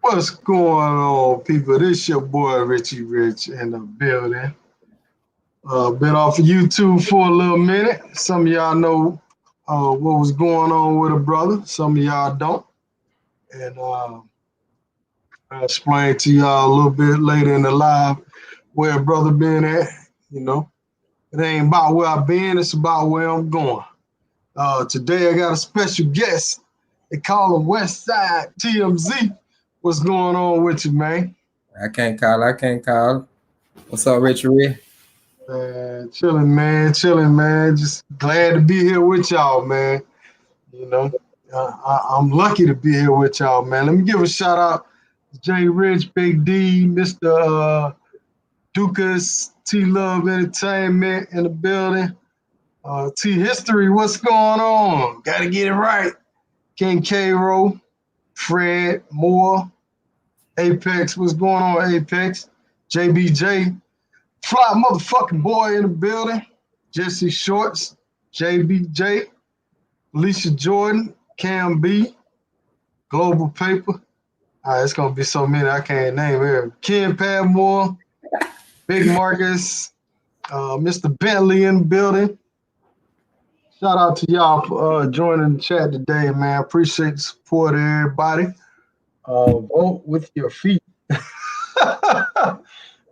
What's going on, people? This your boy Richie Rich in the building. Been off of YouTube for a little minute. Some of y'all know what was going on with a brother. Some of y'all don't. And I'll explain to y'all a little bit later in the live where a brother been at. You know, it ain't about where I've been. It's about where I'm going. Today I got a special guest. They call him West Side TMZ. What's going on with you, man? I can't call. What's up, Richard? Chilling, man. Just glad to be here with y'all, man. You know, I'm lucky to be here with y'all, man. Let me give a shout out to J Rich, Big D, Mr. Dukas, T Love Entertainment in the building. T History, what's going on? Gotta get it right. King K-Ro, Fred, Moore, Apex, what's going on, Apex? JBJ, Fly motherfucking boy in the building. Jesse Shorts, JBJ, Alicia Jordan, Cam B, Global Paper. All right, it's gonna be so many I can't name here. Ken Padmore, Big Marcus, Mr. Bentley in the building. Shout out to y'all for joining the chat today, man. Appreciate the support of everybody. Vote with your feet.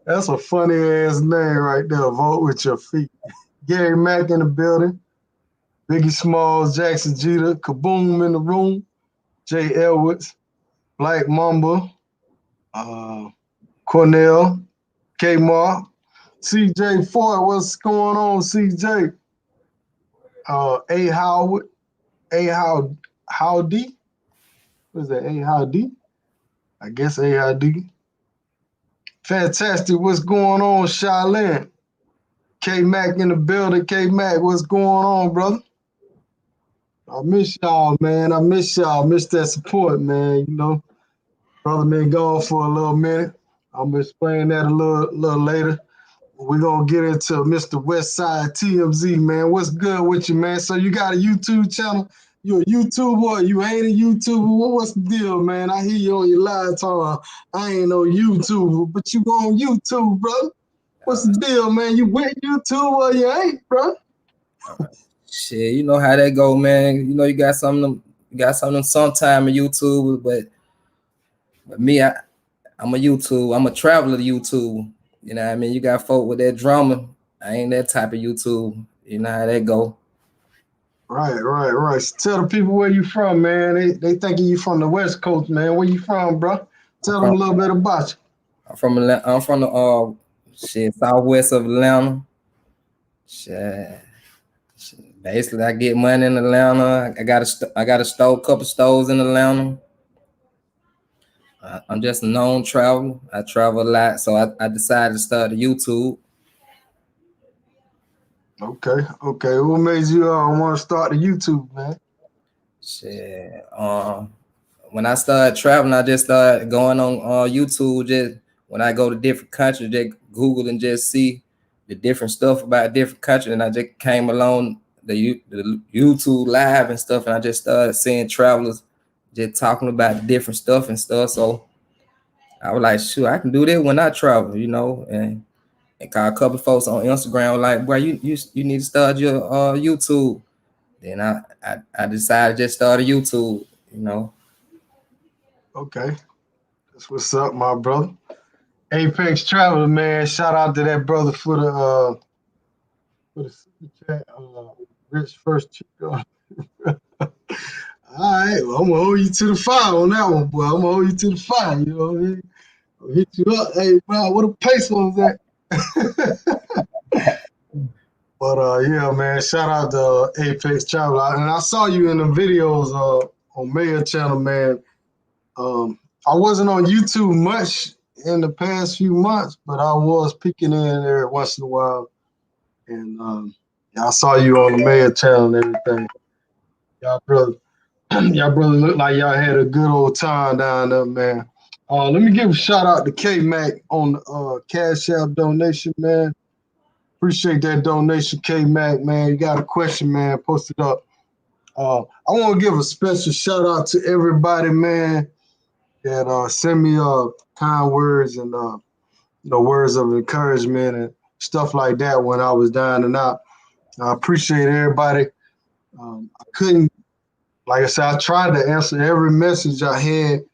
That's a funny ass name right there. Vote with your feet. Gary Mack in the building. Biggie Smalls, Jackson Jeter, Kaboom in the room. Jay Edwards, Black Mamba, Cornell, K-Mar, CJ Ford. What's going on, CJ? A Howard, Howdy. What is that? A Howdy? I guess A Howdy. Fantastic. What's going on, Shaolin? K-Mac in the building. K-Mac, what's going on, brother? I miss y'all, man. I miss y'all. Miss that support, man. You know, brother been gone for a little minute. I'm going to explain that a little later. We're going to get into Mr. Westside TMZ, man. What's good with you, man? So you got a YouTube channel? You a YouTuber or you ain't a YouTuber? What's the deal, man? I hear you on your live talking. I ain't no YouTuber, but you on YouTube, brother. What's the deal, man? You with YouTube or you ain't, bro? Shit, you know how that go, man. You know you got something sometime in YouTube, but me, I'm a YouTube. I'm a traveler to YouTube. You know what I mean? You got folk with that drama. I ain't that type of YouTube. You know how that go. Right. So tell the people where you from, man. They thinking you from the West Coast, man. Where you from, bro? Tell them a little bit about you. I'm from the southwest of Atlanta. Shit. Basically, I get money in Atlanta. I got a couple stores in Atlanta. I'm just a known traveler. I travel a lot, so I decided to start a YouTube. Okay. What made you want to start the YouTube, man? Shit. When I started traveling, I just started going on YouTube. Just when I go to different countries, just Google and just see the different stuff about different countries, and I just came along the YouTube live and stuff, and I just started seeing travelers just talking about the different stuff and stuff. So I was like, shoot, I can do this when I travel, you know, and call a couple of folks on Instagram like, boy, you need to start your YouTube. Then I decided to just start a YouTube, you know. Okay. That's what's up, my brother. Apex Traveler, man. Shout out to that brother for the chat. Rich first chick. All right, well, I'm gonna hold you to the fire on that one, boy. I'm gonna hold you to the fire, you know what I mean? I'll hit you up. Hey, bro, what a pace was that? But yeah, man, shout out to Apex Traveler. And I saw you in the videos on Mayor Channel, man. I wasn't on YouTube much in the past few months, but I was peeking in there once in a while. And I saw you on the Mayor Channel and everything. Y'all brother look like y'all had a good old time down there, man. Let me give a shout out to K-Mac on the Cash App donation, man. Appreciate that donation, K-Mac, man. You got a question, man, post it up. I want to give a special shout out to everybody, man, that send me kind words and words of encouragement and stuff like that when I was down and out. I appreciate everybody. I couldn't, like I said, I tried to answer every message I had,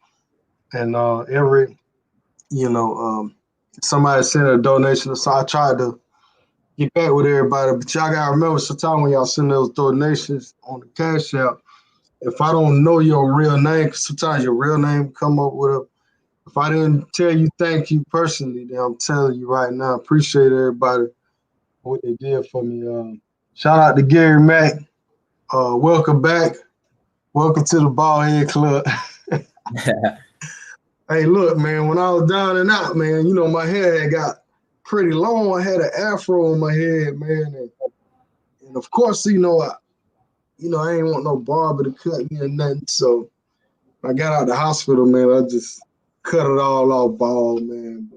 and every, somebody sent a donation, so I tried to get back with everybody. But y'all gotta remember, sometimes when y'all send those donations on the Cash App, if I don't know your real name, 'cause sometimes your real name come up with a. If I didn't tell you thank you personally, then I'm telling you right now, appreciate everybody what they did for me. Shout out to Gary Mack. Welcome back. Welcome to the Ballhead Club. Hey, look, man, when I was down and out, man, my hair had got pretty long. I had an afro on my head, man. And of course, I ain't want no barber to cut me or nothing. So I got out the hospital, man. I just cut it all off bald, man.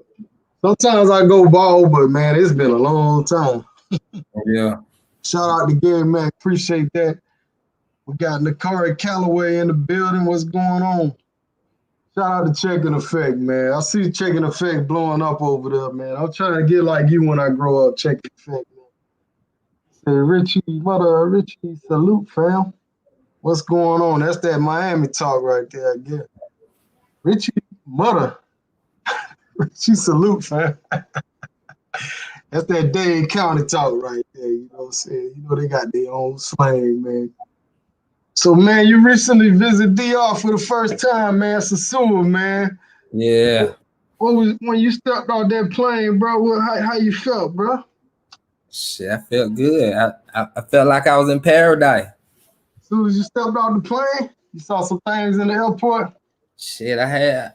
Sometimes I go bald, but man, it's been a long time. Yeah. Shout out to Gary Mack. Appreciate that. We got Nakari Calloway in the building. What's going on? Shout out to Check in Effect, man. I see Check in Effect blowing up over there, man. I'm trying to get like you when I grow up, Check in Effect, man. Hey, Richie, salute, fam. What's going on? That's that Miami talk right there, I guess. Richie, mother. Richie, salute, fam. That's that Dade County talk right there, you know what I'm saying? They got their own slang, man. So, man, you recently visited DR for the first time, man. Sosua, man. Yeah. What was when you stepped off that plane, bro? How you felt, bro? Shit, I felt good. I felt like I was in paradise. As soon as you stepped off the plane, you saw some things in the airport. Shit, as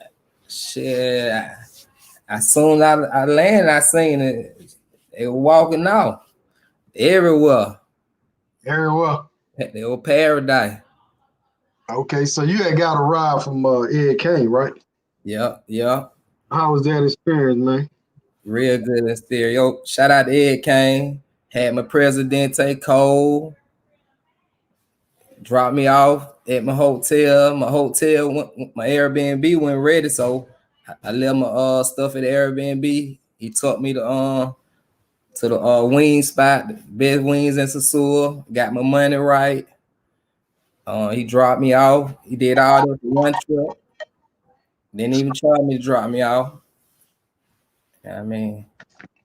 soon as I landed, I seen it. They were walking out everywhere. Everywhere. They were paradise. Okay, so you had got a ride from Ed Kane, right? Yeah. How was that experience, man? Real good in stereo. Shout out to Ed Kane. Had my Presidente Cole. Dropped me off at my hotel. My Airbnb wasn't ready, so I left my stuff at the Airbnb. He took me to the wing spot, the best wings in Sosua. Got my money right. He dropped me off. He did all this one trip. Didn't even try me to drop me off. I mean,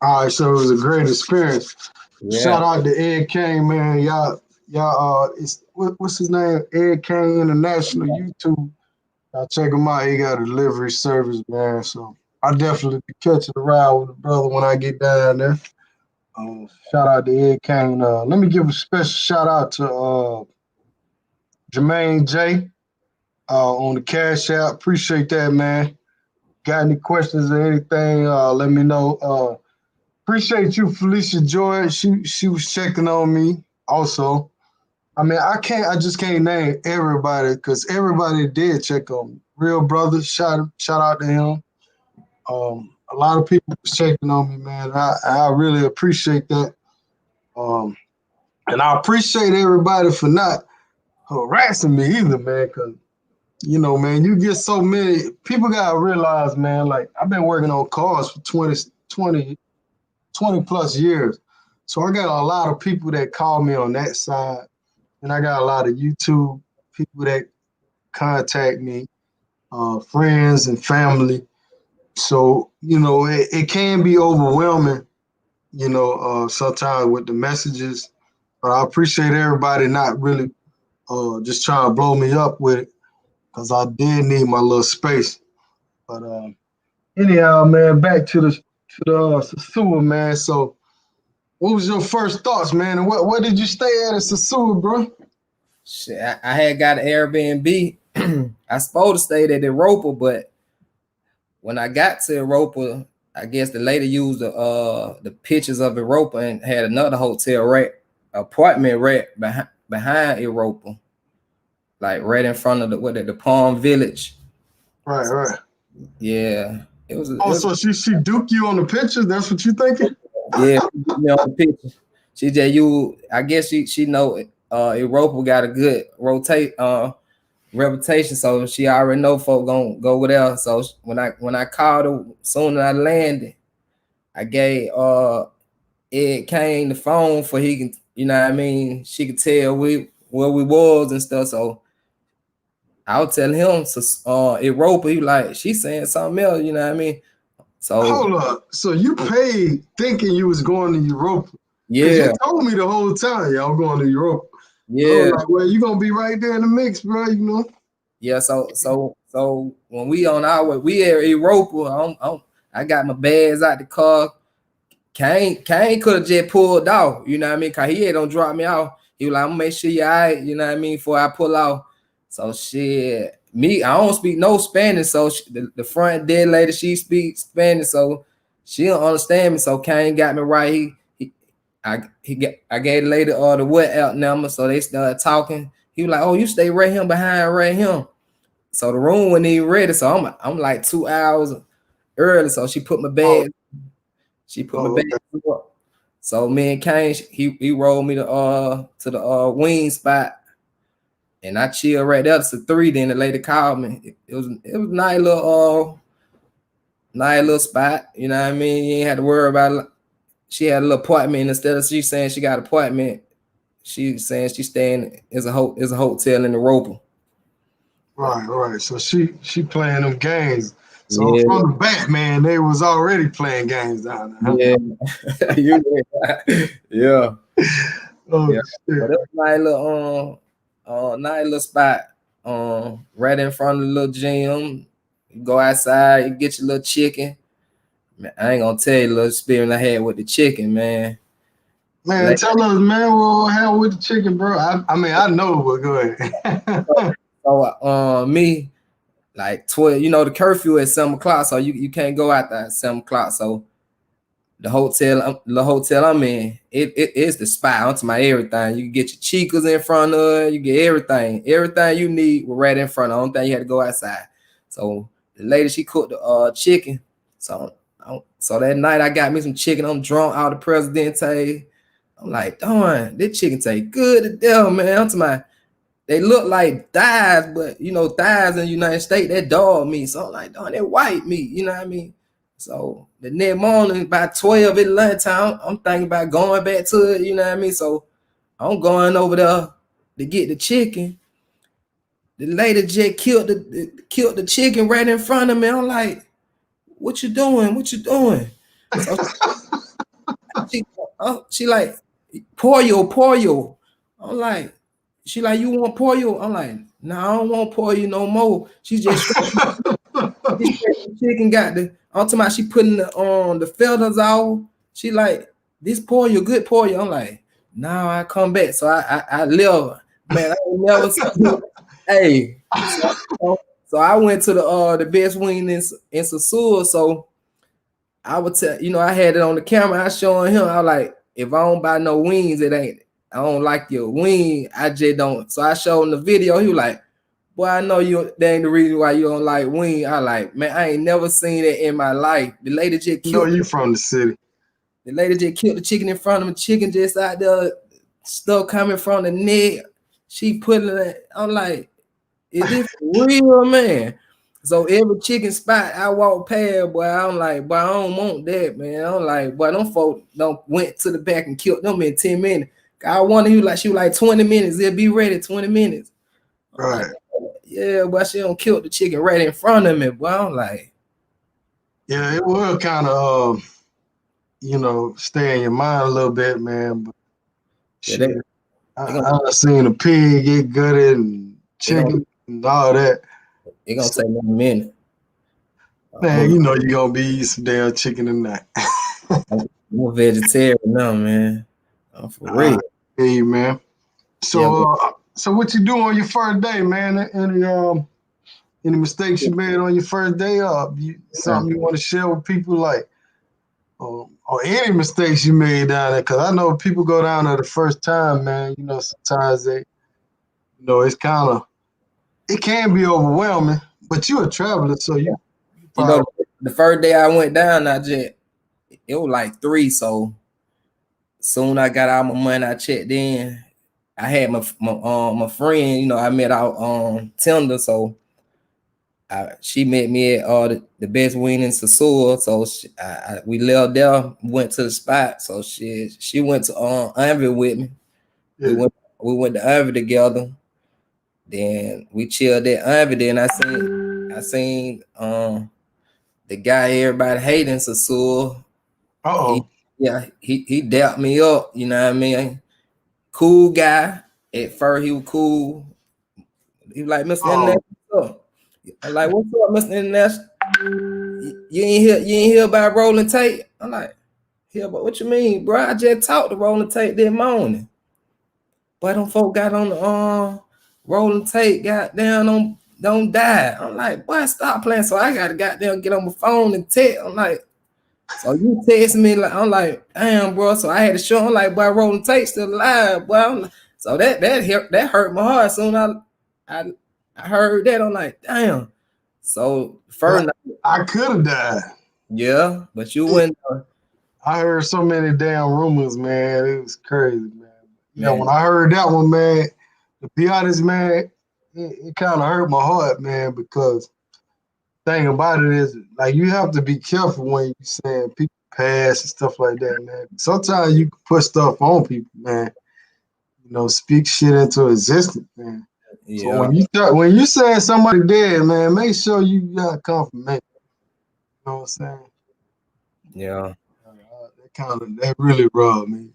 all right, so it was a great experience. yeah. Shout out to Ed Kane, man. Y'all, what's his name? Ed Kane International YouTube. Y'all check him out. He got a delivery service, man. So I definitely be catching a ride with the brother when I get down there. Shout out to Ed Kane. Let me give a special shout out to Jermaine J on the Cash App. Appreciate that, man. Got any questions or anything? Let me know. Appreciate you, Felicia Joy. She was checking on me also. I mean, I just can't name everybody because everybody did check on me. Real brother, shout out to him. A lot of people was checking on me, man. I really appreciate that. And I appreciate everybody for not harassing me either, man, because, man, you get so many. People got to realize, man, like, I've been working on cars for 20 plus years. So I got a lot of people that call me on that side. And I got a lot of YouTube people that contact me, friends and family. So, it can be overwhelming, sometimes with the messages. But I appreciate everybody not really just trying to blow me up with it because I did need my little space. But anyhow, man, back to the Sosua, man. So what was your first thoughts, man? And where did you stay at Sosua, bro? Shit, I had got an Airbnb. I supposed to stay at Europa, but when I got to Europa, I guess the lady used the pictures of Europa and had another apartment right behind Europa, like right in front of the Palm Village. Right. Yeah, so she duped you on the pictures? That's what you thinking? Yeah, on the picture. I guess she know Europa got a good reputation, so she already know folk gonna go with her. So when I called her, soon as I landed, I gave Ed Kane the phone for he can, you know what I mean, she could tell where we was and stuff. So I was telling him, so Europa, he like, she saying something else, you know what I mean? So hold up. So you paid thinking you was going to Europe? Because yeah, you told me the whole time, y'all going to Europe. I yeah, was like, well, you gonna be right there in the mix, bro. You know. yeah. So when we on our way, we at Europa, I got my bags out the car. Kane could have just pulled off, you know what I mean? Cause he ain't don't drop me off. He was like, I'm gonna make sure you all right, you know what I mean, before I pull off. So shit, me, I don't speak no Spanish. So the front dead lady, she speaks Spanish, so she don't understand me. So Kane got me right. I gave the lady the WhatsApp number, so they started talking. He was like, "Oh, you stay right here behind, right here." So the room wasn't even ready. So I'm like 2 hours early. So she put my bag. She put my bag up. So me and Kane, he rolled me to the wing spot, and I chilled right there. It's a 3. Then the lady called me. It was a nice little spot. You know what I mean? You ain't had to worry about it. She had a little apartment. Instead of she saying she got an apartment, she saying she staying is a hotel in the Roper. Right. So she playing them games. So Yeah. from the back, man, they was already playing games down there. Yeah. Yeah. Oh Yeah. shit. But it's nice little spot. Right in front of the little gym. You go outside, you get your little chicken. Man, I ain't gonna tell you the little experience I had with the chicken, man. Man, tell us, man, what hell with the chicken, bro? I mean, I know, but go ahead. So me, like 12, you know, the curfew at 7 o'clock, so you can't go out there at 7 o'clock. So the hotel I'm in, it is the spot. Onto my everything. You can get your chicas in front of it, you get everything you need right in front of. The only thing you had to go outside. So the lady, she cooked the chicken. So that night I got me some chicken. I'm drunk out of Presidente. I'm like, darn, this chicken taste good to death, man. I'm to my, they look like thighs, but you know, thighs in the United States, that dog meat. So I'm like, darn, that white meat, you know what I mean? So the next morning, by 12 at lunchtime, I'm thinking about going back to it, you know what I mean? So I'm going over there to get the chicken. The lady just killed the chicken right in front of me. I'm like, what you doing? What you doing? So she like, pollo. I'm like, she like, you want pollo? I'm like, nah, I don't want pollo no more. She just the chicken got the, I'm talking about she putting the feathers off. She like, this pollo, good pollo. I'm like, nah, I come back. So I live. Man, I ain't never seen, hey. So I went to the best wing in Sosua. So I would tell, you know, I had it on the camera. I showing him. I was like, if I don't buy no wings, it ain't. I don't like your wing. I just don't. So I showed him the video. He was like, boy, I know you. That ain't the reason why you don't like wing. I like, man, I ain't never seen that in my life. The lady just killed. No, you from the city. The lady just killed the chicken in front of me. Chicken just out there, stuff coming from the neck. She putting it. I'm like, is this real, man? So every chicken spot I walk past, boy, I'm like, boy, I don't want that, man. I'm like, boy, them folk don't went to the back and killed them in 10 minutes. I wonder, she was like 20 minutes. They'll be ready 20 minutes. I'm Right. like, yeah, but she don't kill the chicken right in front of me. Boy, I'm like, yeah, it will kind of, you know, stay in your mind a little bit, man. But yeah, shit, I've seen a pig get gutted and chicken and all that. It gonna take me a minute. Man, you know you're gonna be eating some damn chicken tonight. I'm a vegetarian now, man. I'm for real. Hey, man. So, so what you do on your first day, man? Any mistakes you made on your first day? Something you want to share with people, like, or any mistakes you made down there? Because I know people go down there the first time, man. You know, sometimes they, you know, it's kind of, it can be overwhelming. But you're a traveler, so you know, the first day I went down, it was like 3. So soon I got all my money, I checked in. I had my friend, you know, I met out on Tinder, so she met me at the best wing in Sosua. So we left there, went to the spot. So she went to Ivy with me. Yeah. We went to Ivy together. Then we chilled at Ivy. Then I seen the guy everybody hating Sosua. Uh-oh. He dapped me up, you know what I mean? Cool guy. At first he was cool. He was like, Mr. International, what's up? I'm like, what's up, Mr. International? You ain't hear about Rolling Tape? I'm like, hear about what you mean, bro? I just talked to Rolling Tape that morning. But them folk got on the Rolling Tape, goddamn, don't die. I'm like, boy, stop playing. So I gotta goddamn get on my phone and text. I'm like, so you text me, like, I'm like, damn, bro. So I had to show him, like, boy, Rolling Tape still alive, boy. So that hurt my heart. Soon I heard that, I'm like, damn. So first I could have died. Yeah, but you wouldn't. I heard so many damn rumors, man. It was crazy, man. Yeah, when I heard that one, man, to be honest, man, it kind of hurt my heart, man, because the thing about it is, like, you have to be careful when you saying people pass and stuff like that, man. Sometimes you can put stuff on people, man. You know, speak shit into existence, man. Yeah. So when you say somebody dead, man, make sure you got confirmation. You know what I'm saying? Yeah. That really rubbed me.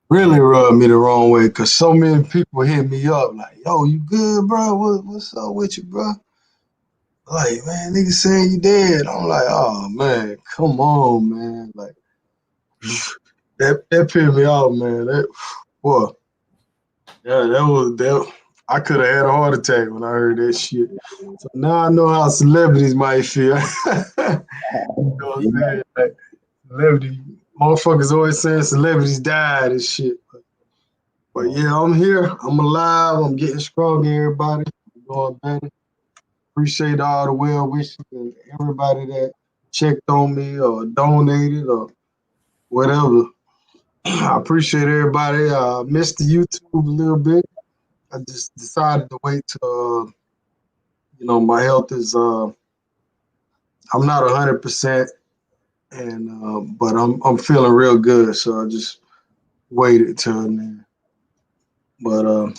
Really rubbed me the wrong way, because so many people hit me up like, yo, you good, bro? What's up with you, bro? Like, man, niggas saying you dead. I'm like, oh, man, come on, man. Like, that pissed me off, man. That I could have had a heart attack when I heard that shit. So now I know how celebrities might feel. You know what I'm saying? Like, motherfuckers always saying celebrities died and shit. But yeah, I'm here. I'm alive. I'm getting stronger, everybody. I'm going better. Appreciate all the well wishes and everybody that checked on me or donated or whatever. I appreciate everybody. I missed the YouTube a little bit. I just decided to wait till, my health is, I'm not 100%, and but I'm feeling real good, so I just waited till then. But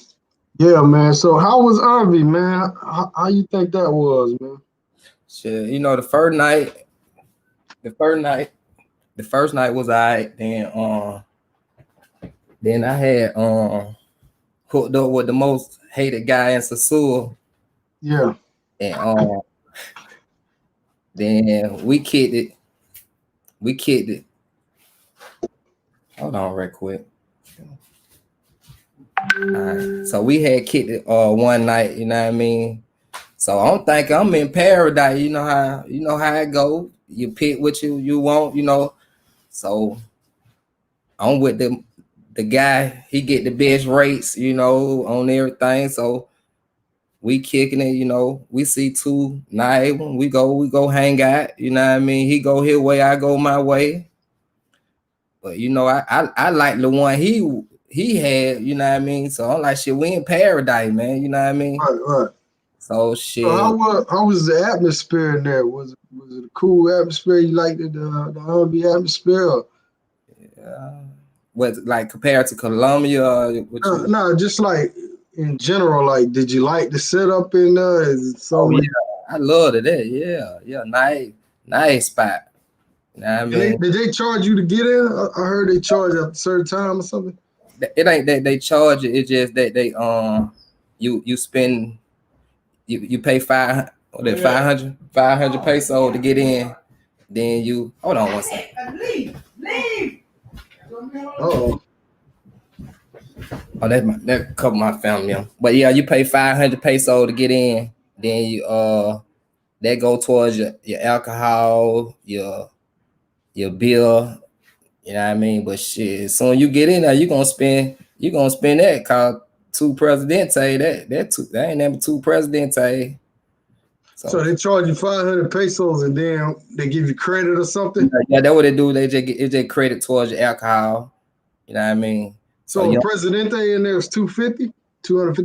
yeah, man. So how was Ivy, man? How you think that was, man? Shit, the first night was alright. Then I had hooked up with the most hated guy in Sosua. Yeah. And then we kicked it. Hold on, real quick. All right. So we had kicked it one night, you know what I mean? So I don't think I'm in paradise. You know how it go. You pick what you want, So I'm with the guy. He get the best rates, on everything. So we kicking it, we see 2 night. We go hang out, you know what I mean? He go his way, I go my way. But I like the one he had, you know what I mean? So I'm like, shit, we in paradise, man, you know what I mean? Right. So shit. So how was the atmosphere in there? Was it a cool atmosphere? You liked the R&B atmosphere? Yeah. What, like, compared to Colombia? No, just like in general. Like, did you like the setup in there? Is it something? Oh yeah, I loved it. Yeah, nice spot. You know what I mean? Did they charge you to get in? I heard they charge at a certain time or something. It ain't that they charge it. It's just that they you spend you pay 500 peso to get in. Then you hold on one second. Leave. Oh, that cover my family. But yeah, you pay 500 peso to get in. Then you that go towards your alcohol, your bill. You know what I mean? But shit, soon you get in there, you gonna spend that called 2 Presidente. That ain't number 2 Presidente. So they charge you 500 pesos and then they give you credit or something? Yeah, that's what they do. They just credit towards your alcohol. You know what I mean? So yeah, Presidente in there is 250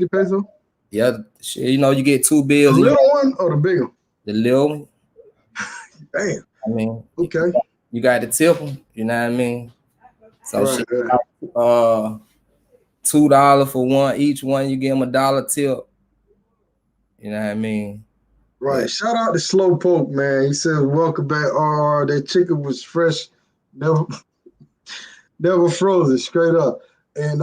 pesos. yeah, shit, you know, you get two The bills. little one or the big one? The little one. Damn. I mean, Okay. you got to tip them. You know what I mean? So Right. shit, $2 for one. Each one, you give them $1 tip. You know what I mean? Right. But Shout out to Slowpoke, man. He said, "Welcome back, RR. That chicken was fresh, never, never frozen, straight up." And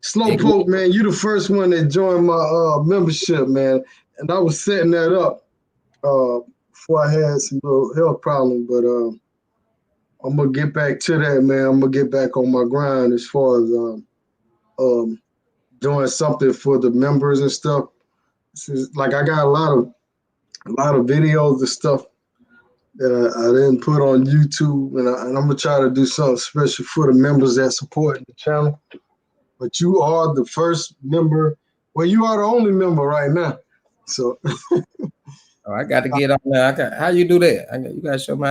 Slowpoke, man, you the first one that joined my membership, man. And I was setting that up before I had some little health problem, but I'm gonna get back to that, man. I'm gonna get back on my grind as far as doing something for the members and stuff. Like I got a lot of videos and stuff that I didn't put on YouTube, and I'm gonna try to do something special for the members that support the channel. But you are the first member. Well, you are the only member right now. So I got to get on there. How you do that? You got to show me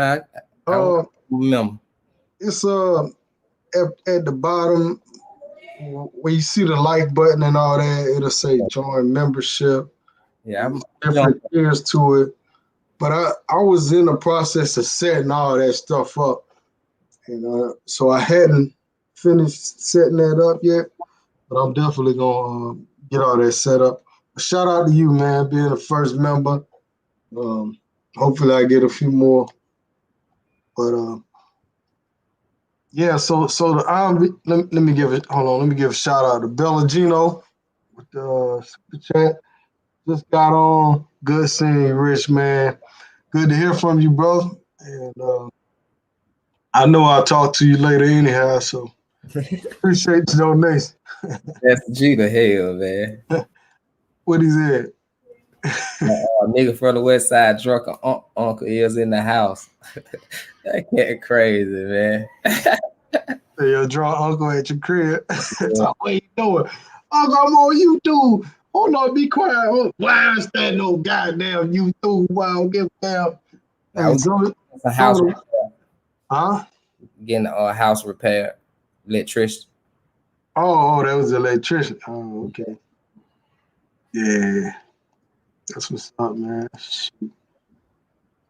how remember. It's at the bottom where you see the like button and all that, it'll say join membership. Yeah, I'm different tiers to it. But I was in the process of setting all that stuff up. And so I hadn't finished setting that up yet, but I'm definitely going to get all that set up. Shout out to you, man, being the first member. Hopefully I get a few more. But yeah, so the let me give it. Hold on, let me give a shout out to Bellagino with the super chat. Just got on. Good seeing you, Rich, man. Good to hear from you, bro. And I know I'll talk to you later anyhow, so appreciate the donation. That's G to hell, man. What is it? Nigga from the west side drunk uncle is in the house. That get crazy, man. Your drunk uncle at your crib. So what you doing? Uncle, I'm on YouTube. Hold on, be quiet. Oh, why is that no goddamn YouTube? Wow, give damn. It's a house repair. Huh? Getting a house repaired. Electrician. Oh, that was the electrician. Oh, okay. Yeah. That's what's up, man. Shit,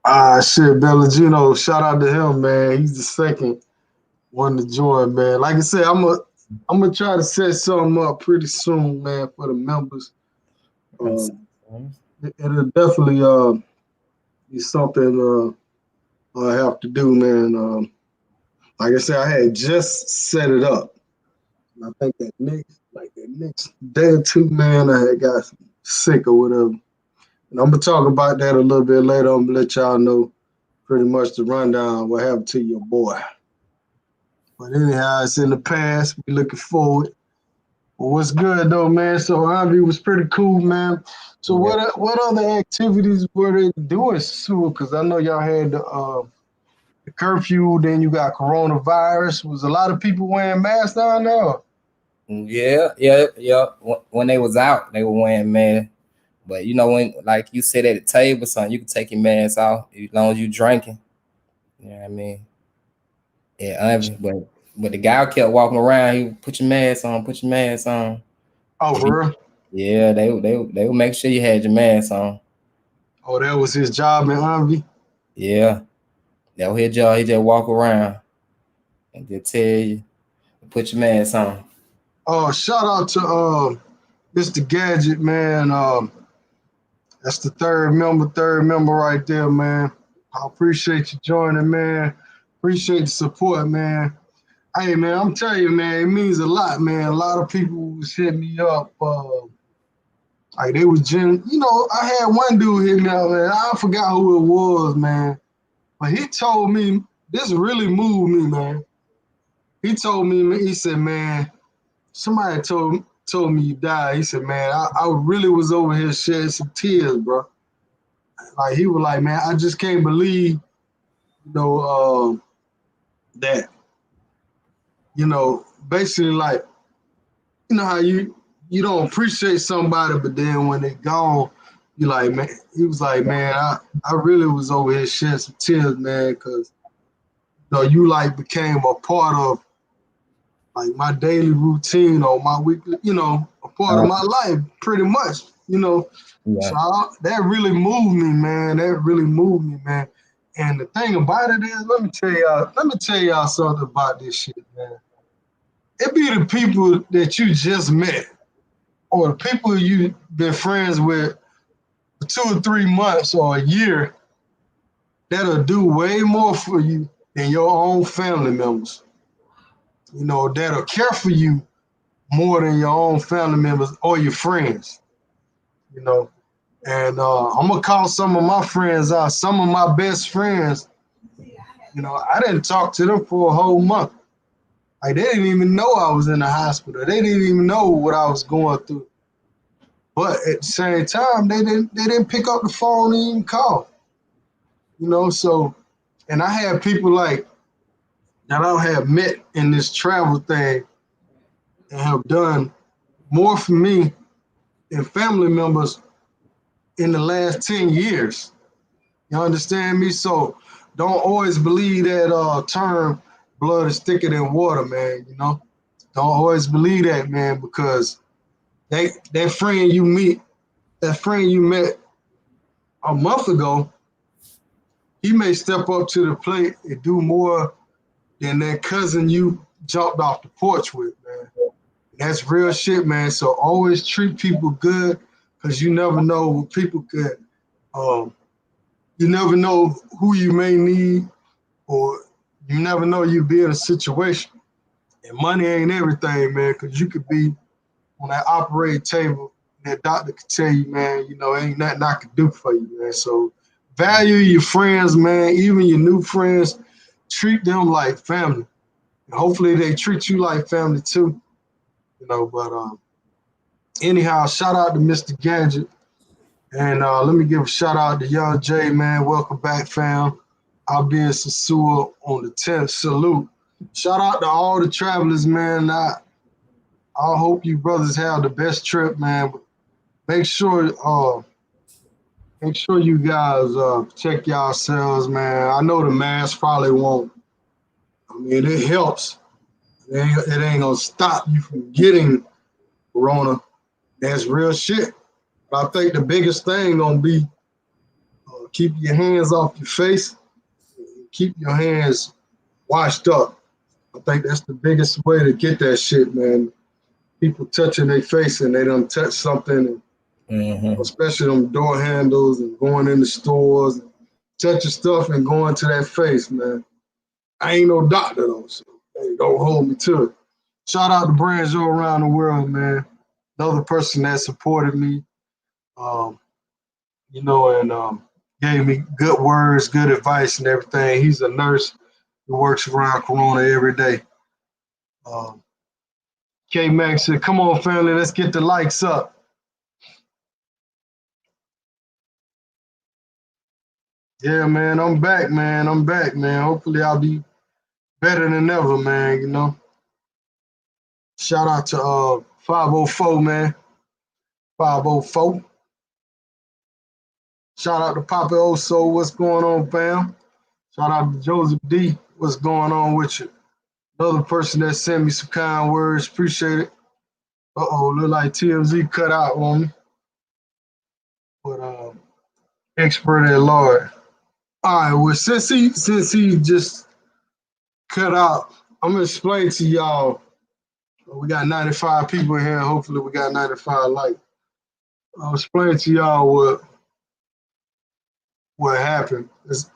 Bellagino, shout out to him, man. He's the second one to join, man. Like I said, I'm gonna try to set something up pretty soon, man, for the members. It'll definitely be something I have to do, man. Like I said, I had just set it up. I think that next day or two, man, I had got sick or whatever. And I'm gonna talk about that a little bit later. I'm gonna let y'all know pretty much the rundown what happened to your boy. But anyhow, it's in the past. We looking forward. Well, what's good though, man? So Ivy was pretty cool, man. So what other activities were they doing, Sue? Because I know y'all had the curfew, then you got coronavirus. Was a lot of people wearing masks down there? Yeah. When they was out, they were wearing masks. But you know, when like you sit at the table, son, you can take your mask off as long as you drinking. You know what I mean? Yeah, but the guy kept walking around. He would put your mask on, put your mask on. Oh, for real? Yeah, they would make sure you had your mask on. Oh, that was his job in Ivy? Yeah, that was his job. He just walk around and just tell you, put your mask on. Oh, shout out to Mr. Gadget, man. That's the third member right there, man. I appreciate you joining, man. Appreciate the support, man. Hey, man, I'm telling you, man, it means a lot, man. A lot of people was hitting me up. Like they was I had one dude hit me up, man. I forgot who it was, man. But he told me, this really moved me, man. He told me, he said, man, somebody told me you died. He said, man, I really was over here shedding some tears, bro. Like he was like, man, I just can't believe, that, basically like, how you don't appreciate somebody, but then when they gone, you like, man, he was like, man, I really was over here shedding some tears, man, because you like became a part of like my daily routine or my weekly, you know, a part of my life, pretty much, you know. Yeah. So that really moved me, man. That really moved me, man. And the thing about it is, let me tell y'all something about this shit, man. It be the people that you just met, or the people you've been friends with for 2 or 3 months or a year, that'll do way more for you than your own family members. You know, that'll care for you more than your own family members or your friends. You know, and I'm gonna call some of my friends out. Some of my best friends, you know, I didn't talk to them for a whole month. Like they didn't even know I was in the hospital. They didn't even know what I was going through. But at the same time, they didn't pick up the phone and even call. You know, so and I had people like that I have met in this travel thing and have done more for me than family members in the last 10 years. You understand me? So don't always believe that term blood is thicker than water, man. You know, don't always believe that, man, because that friend you meet, that friend you met a month ago, he may step up to the plate and do more than that cousin you jumped off the porch with, man. That's real shit, man. So always treat people good, because you never know what people could. You never know who you may need, or you never know you'll be in a situation. And money ain't everything, man, because you could be on that operating table and that doctor could tell you, man, you know, ain't nothing I could do for you, man. So value your friends, man, even your new friends. Treat them like family. And hopefully they treat you like family too. You know, but anyhow, shout out to Mr. Gadget. And let me give a shout out to Young Jay, man. Welcome back, fam. I'll be in Sosua on the 10th. Salute. Shout out to all the travelers, man. I hope you brothers have the best trip, man. Make sure you guys check yourselves, man. I know the mask probably won't. I mean, it helps. It ain't gonna stop you from getting corona. That's real shit. But I think the biggest thing gonna be keep your hands off your face. Keep your hands washed up. I think that's the biggest way to get that shit, man. People touching their face and they done touch something, especially them door handles and going in the stores, touching stuff and going to that face, man. I ain't no doctor though, so hey, don't hold me to it. Shout out to Branzo around the world, man. Another person that supported me, you know, and gave me good words, good advice, and everything. He's a nurse who works around Corona every day. K Max said, "Come on, family, let's get the likes up." Yeah, man, I'm back, man. I'm back, man. Hopefully, I'll be better than ever, man. You know. Shout out to 504, man. 504. Shout out to Papa Oso. What's going on, fam? Shout out to Joseph D. What's going on with you? Another person that sent me some kind words. Appreciate it. Look like TMZ cut out on me. But expert at large. All right, well, since he just cut out, I'm gonna explain to y'all. We got 95 people in here. Hopefully, we got 95 likes. I'll explain to y'all what happened.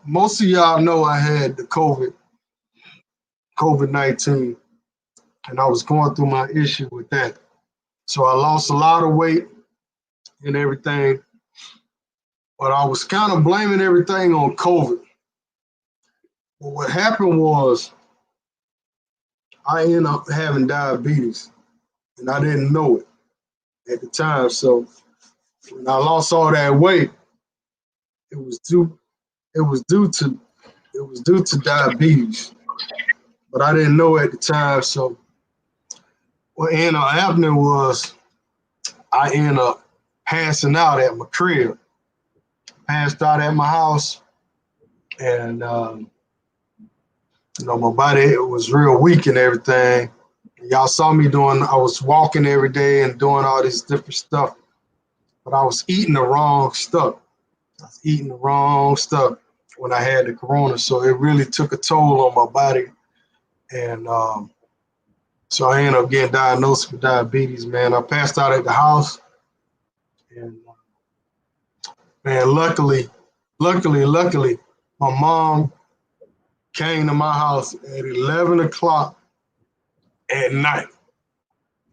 Most of y'all know I had the COVID-19, and I was going through my issue with that. So I lost a lot of weight and everything, but I was kind of blaming everything on COVID. But what happened was I ended up having diabetes, and I didn't know it at the time. So when I lost all that weight, it was due to diabetes, but I didn't know at the time. So what ended up happening was I ended up passing out at my crib, passed out at my house, and you know, my body was real weak and everything. Y'all saw me I was walking every day and doing all this different stuff, but I was eating the wrong stuff. I was eating the wrong stuff when I had the corona, so it really took a toll on my body. And so I ended up getting diagnosed with diabetes, man. I passed out at the house, and man, luckily, my mom came to my house at 11 o'clock at night.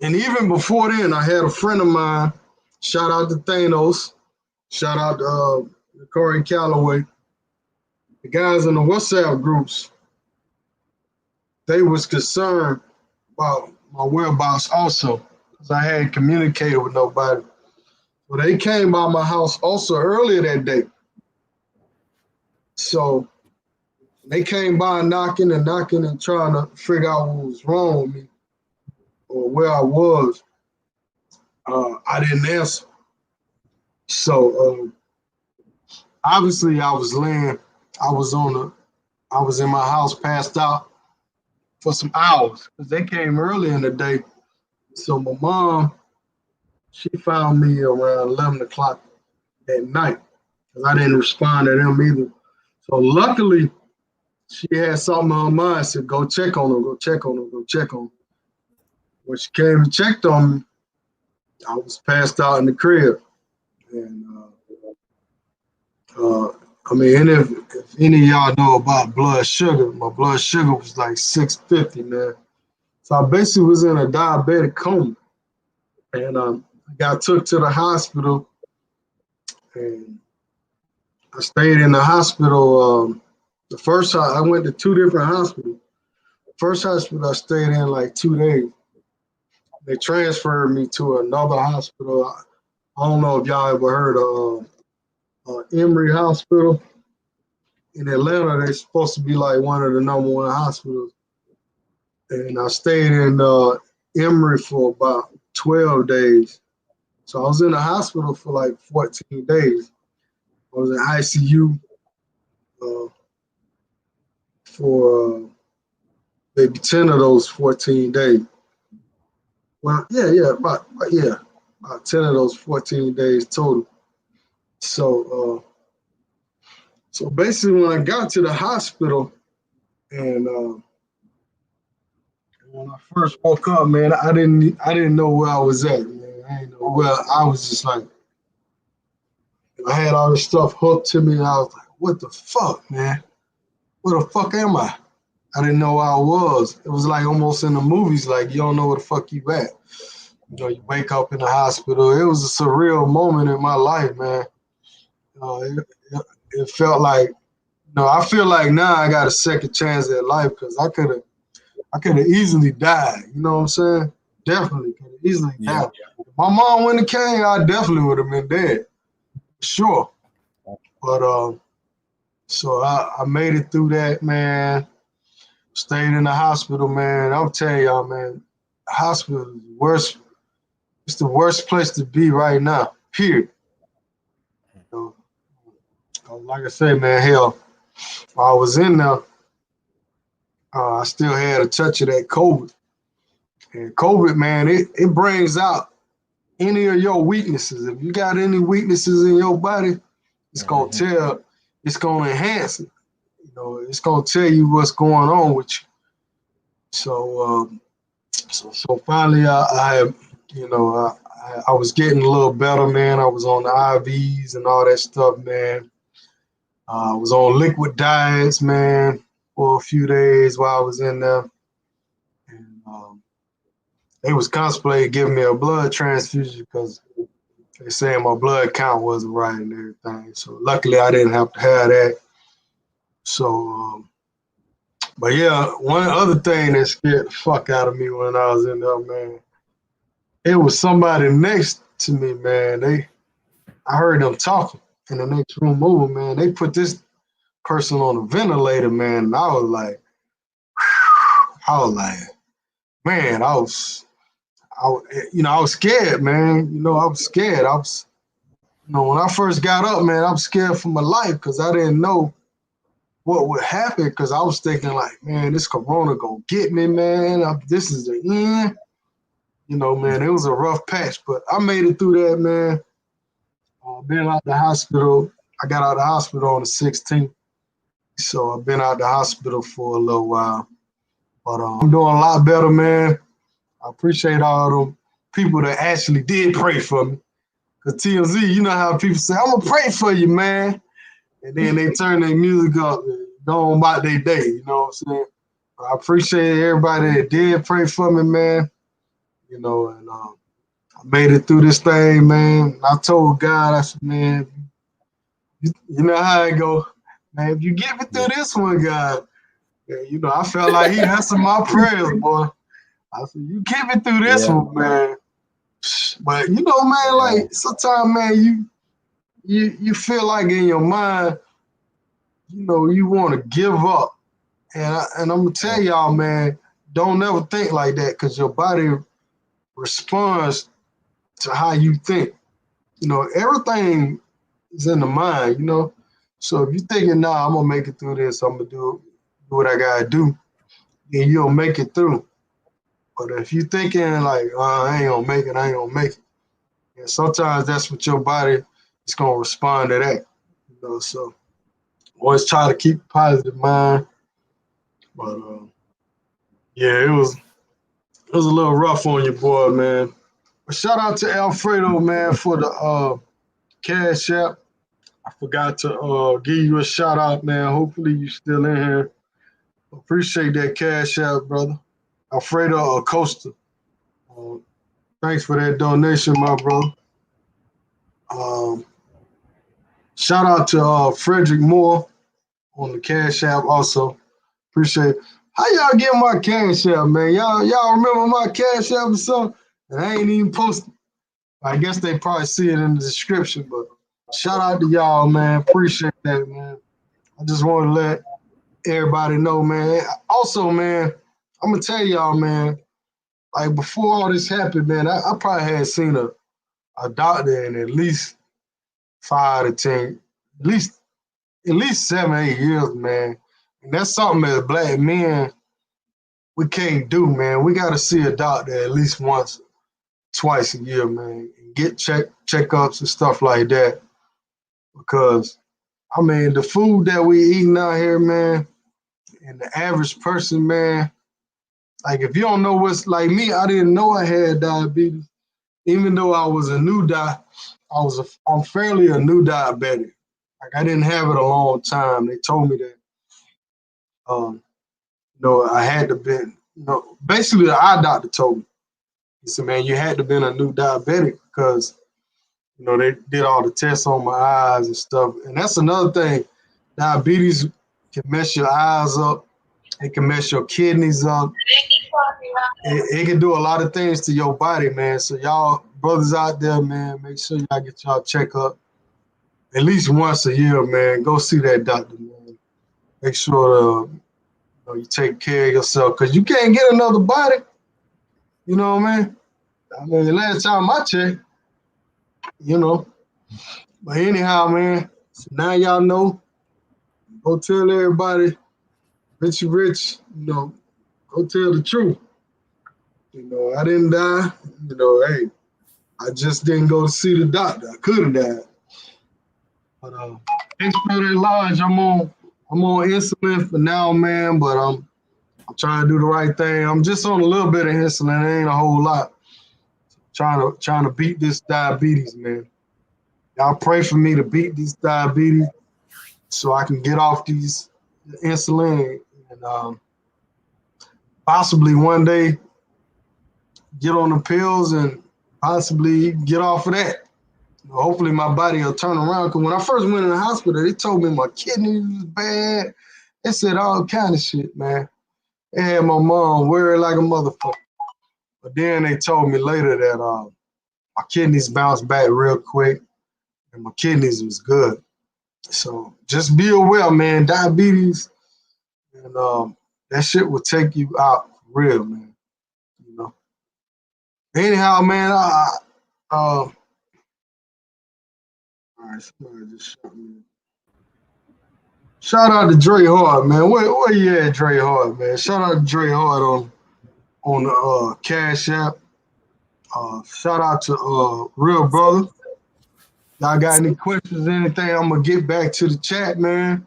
And even before then, I had a friend of mine, shout out to Thanos, shout out to Corey Calloway, the guys in the WhatsApp groups, they was concerned about my whereabouts also, because I hadn't communicated with nobody. Well, they came by my house also earlier that day. So they came by knocking and trying to figure out what was wrong with me or where I was. I didn't answer. So obviously I was in my house passed out for some hours because they came early in the day. So my mom, she found me around 11 o'clock at night because I didn't respond to them either. So luckily, she had something on her mind, said, go check on her, go check on her, go check on her. When she came and checked on me, I was passed out in the crib. And I mean, if any of y'all know about blood sugar, my blood sugar was like 650, man. So I basically was in a diabetic coma. And I got took to the hospital, and I stayed in the hospital. I went to 2 different hospitals. First hospital I stayed in like 2 days. They transferred me to another hospital. I don't know if y'all ever heard of Emory Hospital in Atlanta. They're supposed to be like one of the #1 hospitals. And I stayed in Emory for about 12 days. So I was in the hospital for like 14 days. I was in ICU for maybe 10 of those 14 days. Well, about 10 of those 14 days total. So basically, when I got to the hospital, and when I first woke up, man, I didn't know where I was at, man. I didn't know where I was. Just like, I had all this stuff hooked to me, and I was like, what the fuck, man? Where the fuck am I? I didn't know where I was. It was like almost in the movies, like you don't know where the fuck you at. You know, you wake up in the hospital. It was a surreal moment in my life, man. It felt like, I feel like now I got a second chance at life because I could have easily died. You know what I'm saying? Definitely could have easily died. If my mom wouldn't have came, I definitely would have been dead. Sure. But so I made it through that, man. Stayed in the hospital, man. I'll tell y'all, man, the hospital is the worst. It's the worst place to be right now, period. Like I said, man, hell, while I was in there, I still had a touch of that COVID. And COVID, man, it brings out any of your weaknesses. If you got any weaknesses in your body, it's going to enhance it. It's going to tell you what's going on with you. So finally, I was getting a little better, man. I was on the IVs and all that stuff, man. I was on liquid diets, man, for a few days while I was in there. And they was contemplating giving me a blood transfusion because they saying my blood count wasn't right and everything. So luckily, I didn't have to have that. So, but yeah, one other thing that scared the fuck out of me when I was in there, man, it was somebody next to me, man. I heard them talking in the next room over, man. They put this person on a ventilator, man. And I was like, man, I was scared, man. I was scared. When I first got up, man, I was scared for my life because I didn't know what would happen, because I was thinking like, man, this corona gonna get me, man. This is the end. You know, man, it was a rough patch, but I made it through that, man. Been out the hospital. I got out of the hospital on the 16th. So I've been out the hospital for a little while. But I'm doing a lot better, man. I appreciate all them people that actually did pray for me. Because TMZ, you know how people say, I'm going to pray for you, man. And then they turn their music up and go on about their day. You know what I'm saying? I appreciate everybody that did pray for me, man. You know, and I made it through this thing, man. I told God, I said, man, you know how it go. Man, if you get me through this one, God, yeah, you know, I felt like he answered my prayers, boy. I said, you get me through this one, man. But you know, man, like sometimes, man, you feel like in your mind, you know, you want to give up. And I'm gonna tell y'all, man, don't ever think like that, because your body responds to how you think. You know, everything is in the mind, you know. So if you're thinking, nah, I'm gonna make it through this, I'm gonna do what I gotta do, then you'll make it through. But if you're thinking like, I ain't gonna make it, I ain't gonna make it, and sometimes that's what your body is gonna respond to that. You know, so always try to keep a positive mind. But yeah, it was a little rough on your boy, man. But shout out to Alfredo, man, for the cash app. I forgot to give you a shout out, man. Hopefully you still in here. Appreciate that cash app, brother. Alfredo Acosta. Uh, Thanks for that donation, my brother. Um, Shout out to Frederick Moore on the cash app also. Appreciate it. How y'all get my cash app, man? Y'all remember my cash app or something? And I ain't even posted. I guess they probably see it in the description, but shout out to y'all, man. Appreciate that, man. I just want to let everybody know, man. Also, man, I'm gonna tell y'all, man, like before all this happened, man, I probably had seen a doctor in at least 5 to 10, at least 7, 8 years, man. And that's something as black men we can't do, man. We gotta see a doctor at least once, twice a year, man, and get checkups and stuff like that. Because I mean, the food that we eating out here, man, and the average person, man, like if you don't know what's like me, I didn't know I had diabetes, even though I was a new I'm fairly a new diabetic. Like I didn't have it a long time. They told me that, I had to been, basically the eye doctor told me. He said, man, you had to been a new diabetic because, they did all the tests on my eyes and stuff. And that's another thing. Diabetes can mess your eyes up. It can mess your kidneys up. It can do a lot of things to your body, man. So y'all brothers out there, man, make sure y'all get y'all checkup at least once a year, man. Go see that doctor, man. Make sure you take care of yourself, because you can't get another body. You know what I mean? I mean, the last time I checked, But anyhow, man, so now y'all know. Go tell everybody, Richie Rich, go tell the truth. I didn't die. Hey, I just didn't go to see the doctor. I could have died. But thanks for that lodge. I'm on insulin for now, man. But I'm trying to do the right thing. I'm just on a little bit of insulin. It ain't a whole lot. Trying to beat this diabetes, man. Y'all pray for me to beat this diabetes so I can get off these insulin and possibly one day get on the pills and possibly get off of that. Hopefully my body will turn around. Because when I first went in the hospital, they told me my kidneys was bad. They said all kind of shit, man. They had my mom worried like a motherfucker. But then they told me later that my kidneys bounced back real quick and my kidneys was good. So just be aware, man. Diabetes and that shit will take you out for real, man. Anyhow, man, all right, somebody just shot me. Shout out to Dre Hard, man. Where you at, Dre Hard, man? Shout out to Dre Hard on the Cash App. Shout out to Real Brother. Y'all got any questions, anything? I'm gonna get back to the chat, man.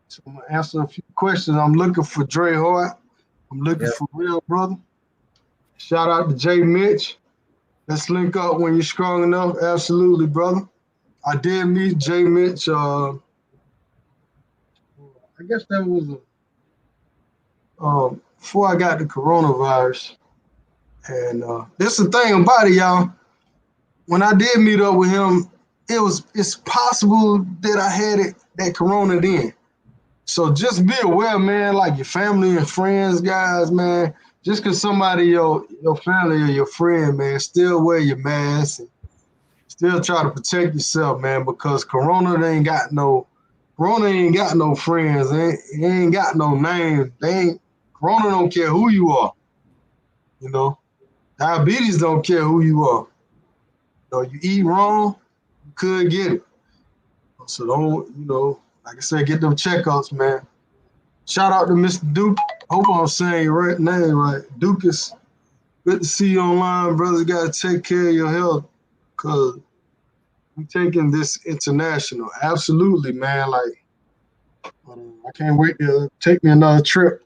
So I'm gonna answer a few questions. I'm looking for Dre Hart. I'm looking for Real Brother. Shout out to J Mitch. Let's link up when you're strong enough. Absolutely, brother. I did meet J Mitch. I guess that was before I got the coronavirus. And that's the thing about it, y'all. When I did meet up with him, it's possible that I had that corona then. So just be aware, man, like your family and friends, guys, man. Just because somebody, your family or your friend, man, still wear your mask and still try to protect yourself, man, because corona ain't got no friends. It ain't got no name. Corona don't care who you are. You know, diabetes don't care who you are. You eat wrong, you could get it. So don't, like I said, get them checkups, man. Shout out to Mr. Duke. Hope I'm saying your name right. Duke, is good to see you online, brothers. Got to take care of your health because we taking this international. Absolutely, man. Like, I can't wait to take me another trip,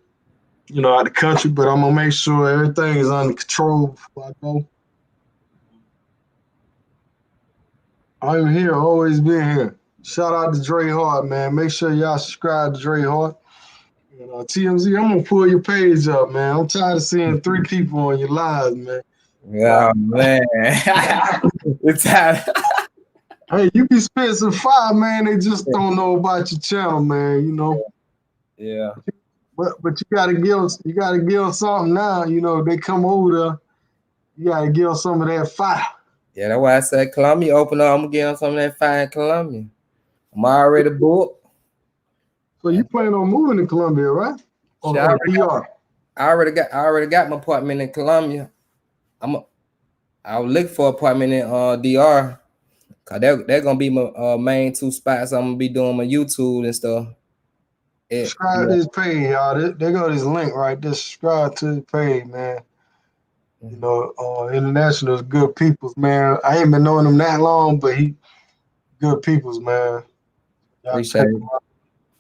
out of the country, but I'm going to make sure everything is under control before I go. I'm here, always been here. Shout out to Dre Hart, man. Make sure y'all subscribe to Dre Hart. And TMZ, I'm gonna pull your page up, man. I'm tired of seeing 3 people on your lives, man. Yeah, man. It's tired. Hey, you be spending some fire, man. They just don't know about your channel, man. Yeah. But you gotta give them something now. They come over there. You gotta give them some of that fire. Yeah, that's why I said Columbia open up. I'm gonna give them some of that fire in Columbia. I'm already booked. So you plan on moving to Columbia, right? Or DR? I already got my apartment in Columbia. I'll look for an apartment in DR. Cause they're gonna be my main 2 spots. I'm gonna be doing my YouTube and stuff. Subscribe to this page, y'all. They got this link right there. Subscribe to the page, man. International is good peoples, man. I ain't been knowing him that long, but he good peoples, man. Appreciate it.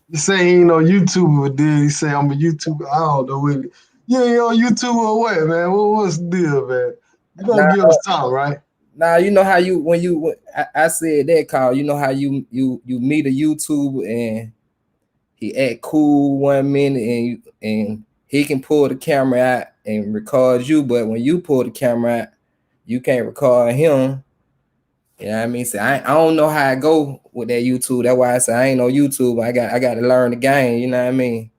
He say he ain't no YouTuber, but then he say I'm a YouTuber. I don't know what. You ain't on YouTube or what, man? What's the deal, man? You gonna give us time, right? Nah, you know how I said that, Carl. You know how you meet a YouTuber and he act cool 1 minute and he can pull the camera out and record you, but when you pull the camera out, you can't record him. You know what I mean? So I don't know how I go with that YouTube. That's why I say I ain't no YouTube. I got to learn the game. You know what I mean?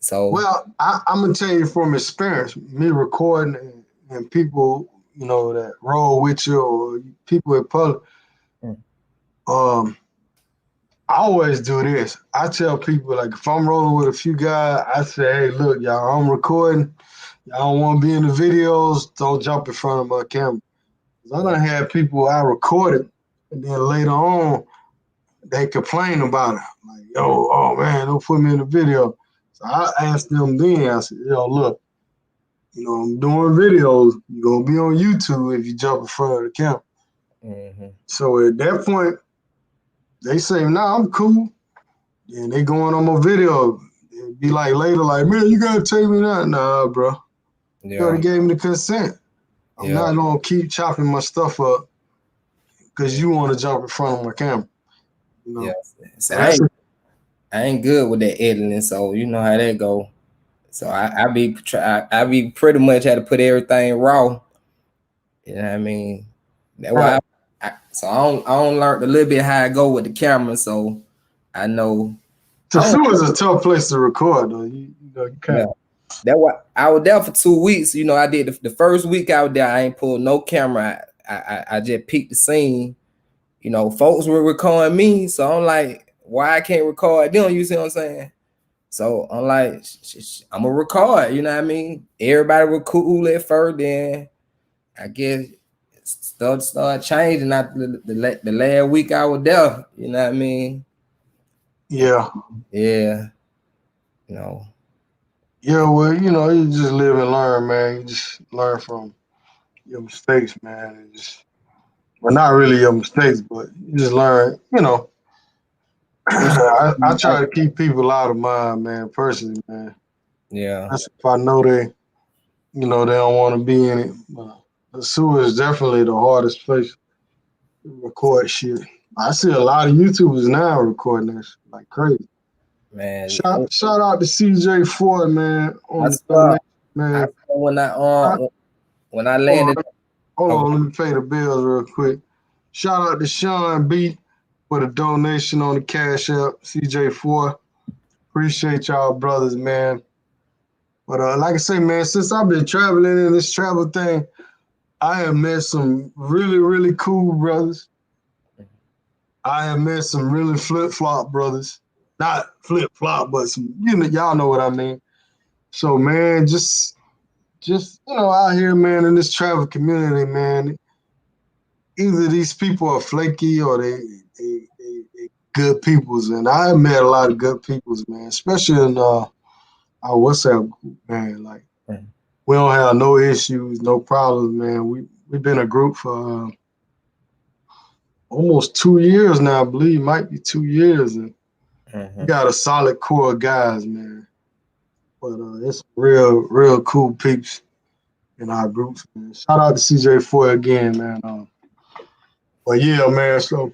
So I'm gonna tell you from experience, me recording and people, that roll with you or people in public. I always do this. I tell people, like, if I'm rolling with a few guys, I say, hey, look, y'all, I'm recording. Y'all don't want to be in the videos, don't jump in front of my camera. I done had people I recorded, and then later on, they complain about it. Like, oh man, don't put me in the video. So I asked them then, I said, look, I'm doing videos. You're going to be on YouTube if you jump in front of the camera. Mm-hmm. So at that point, they say, nah, I'm cool. And they going on my video. It'd be like later, like, man, you got to take me that. Nah, bro. You already gave me the consent. I'm not going to keep chopping my stuff up because you want to jump in front of my camera. Yeah. So I ain't good with that editing, so you know how that go. So I be pretty much had to put everything raw. You know what I mean? That's why I don't learn a little bit how I go with the camera, so I know. Sosua is a tough place to record, though. You can't. Yeah. That's why I was there for 2 weeks. I did the first week out there. I ain't pulled no camera. I just peeked the scene. Folks were recording me, so I'm like, why I can't record them? You see what I'm saying? So I'm like, I'm gonna record. You know what I mean? Everybody was cool at first, then I guess stuff started changing after the last week I was there. You know what I mean? Yeah. Yeah, you know. Yeah, well, you just live and learn, man. You just learn from your mistakes, man. And just, well, not really your mistakes, but you just learn, Appreciate I you. try to keep people out of mine, man, personally, man. Yeah, That's if I know they don't want to be in it. The sewer is definitely the hardest place to record shit. I see a lot of YouTubers now recording this like crazy. man. Shout out to CJ Ford, man, I on the saw, donation, I man. saw I, when I hold on, landed. hold Okay. on, let me pay the bills real quick. Shout out to Sean B for the donation on the Cash App. CJ Ford, appreciate y'all, brothers, man. But like I say, man, since I've been traveling in this travel thing, I have met some really, really cool brothers. I have met some really flip flop brothers. Not flip flop, but some, y'all know what I mean. So, man, just out here, man, in this travel community, man, either these people are flaky or they good peoples. And I have met a lot of good peoples, man, especially in our WhatsApp group, man. Like, we don't have no issues, no problems, man. We've been a group for almost 2 years now, I believe. Might be 2 years. And we got a solid core of guys, man. But it's real cool peeps in our groups, man. Shout out to CJ Foy again, man. But yeah, man, so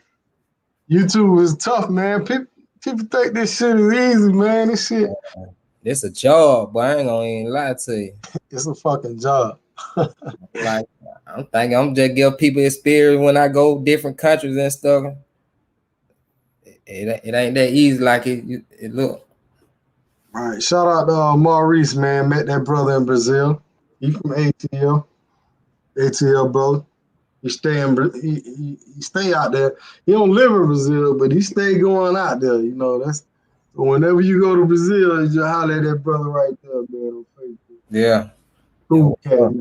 YouTube is tough, man. People think this shit is easy, man. This shit, This a job, but I ain't gonna even lie to you. it's a fucking job. Like I'm thinking, I'm just give people experience when I go different countries and stuff. It ain't that easy like it look. All right, shout out to Maurice, man. Met that brother in Brazil. He from ATL, bro. He stay out there. He don't live in Brazil, but he stay going out there. That's whenever you go to Brazil, you just holler at that brother right there, man, on Facebook. Yeah. Cool cat.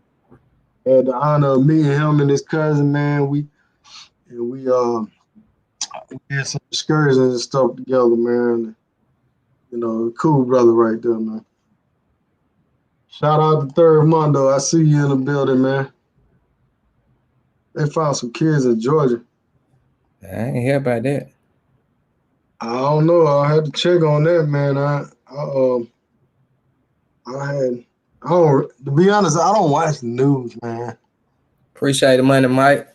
Had the honor of meeting him and his cousin, man. We did some excursions and stuff together, man. Cool brother right there, man. Shout out to Third Mondo. I see you in the building, man. They found some kids in Georgia. I ain't hear about that. I don't know. I had to check on that, man. I don't. To be honest, I don't watch the news, man. Appreciate the money, Mike.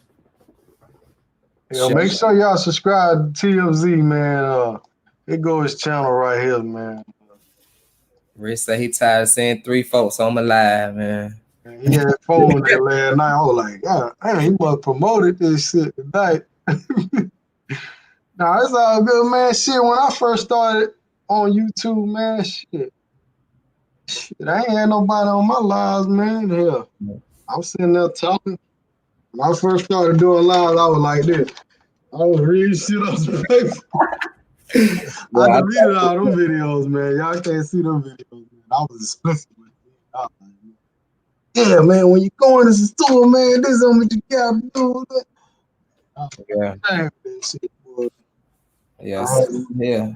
Make sure y'all subscribe to TMZ, man. It go his channel right here, man. Rich say he tired of seeing 3 folks on my live, man. He had phone that last night. I was like, God, man, he must promoted this shit tonight. Nah, it's all good, man. Shit, when I first started on YouTube, man, shit, I ain't had nobody on my lives, man. Hell, I'm sitting there talking. When I first started doing lives, I was like this. I was reading shit on the paper. I deleted all them videos, man. Y'all can't see them videos, man. I was explicit with it. Yeah, man, when you go into the store, man, this is what you gotta do. Yeah.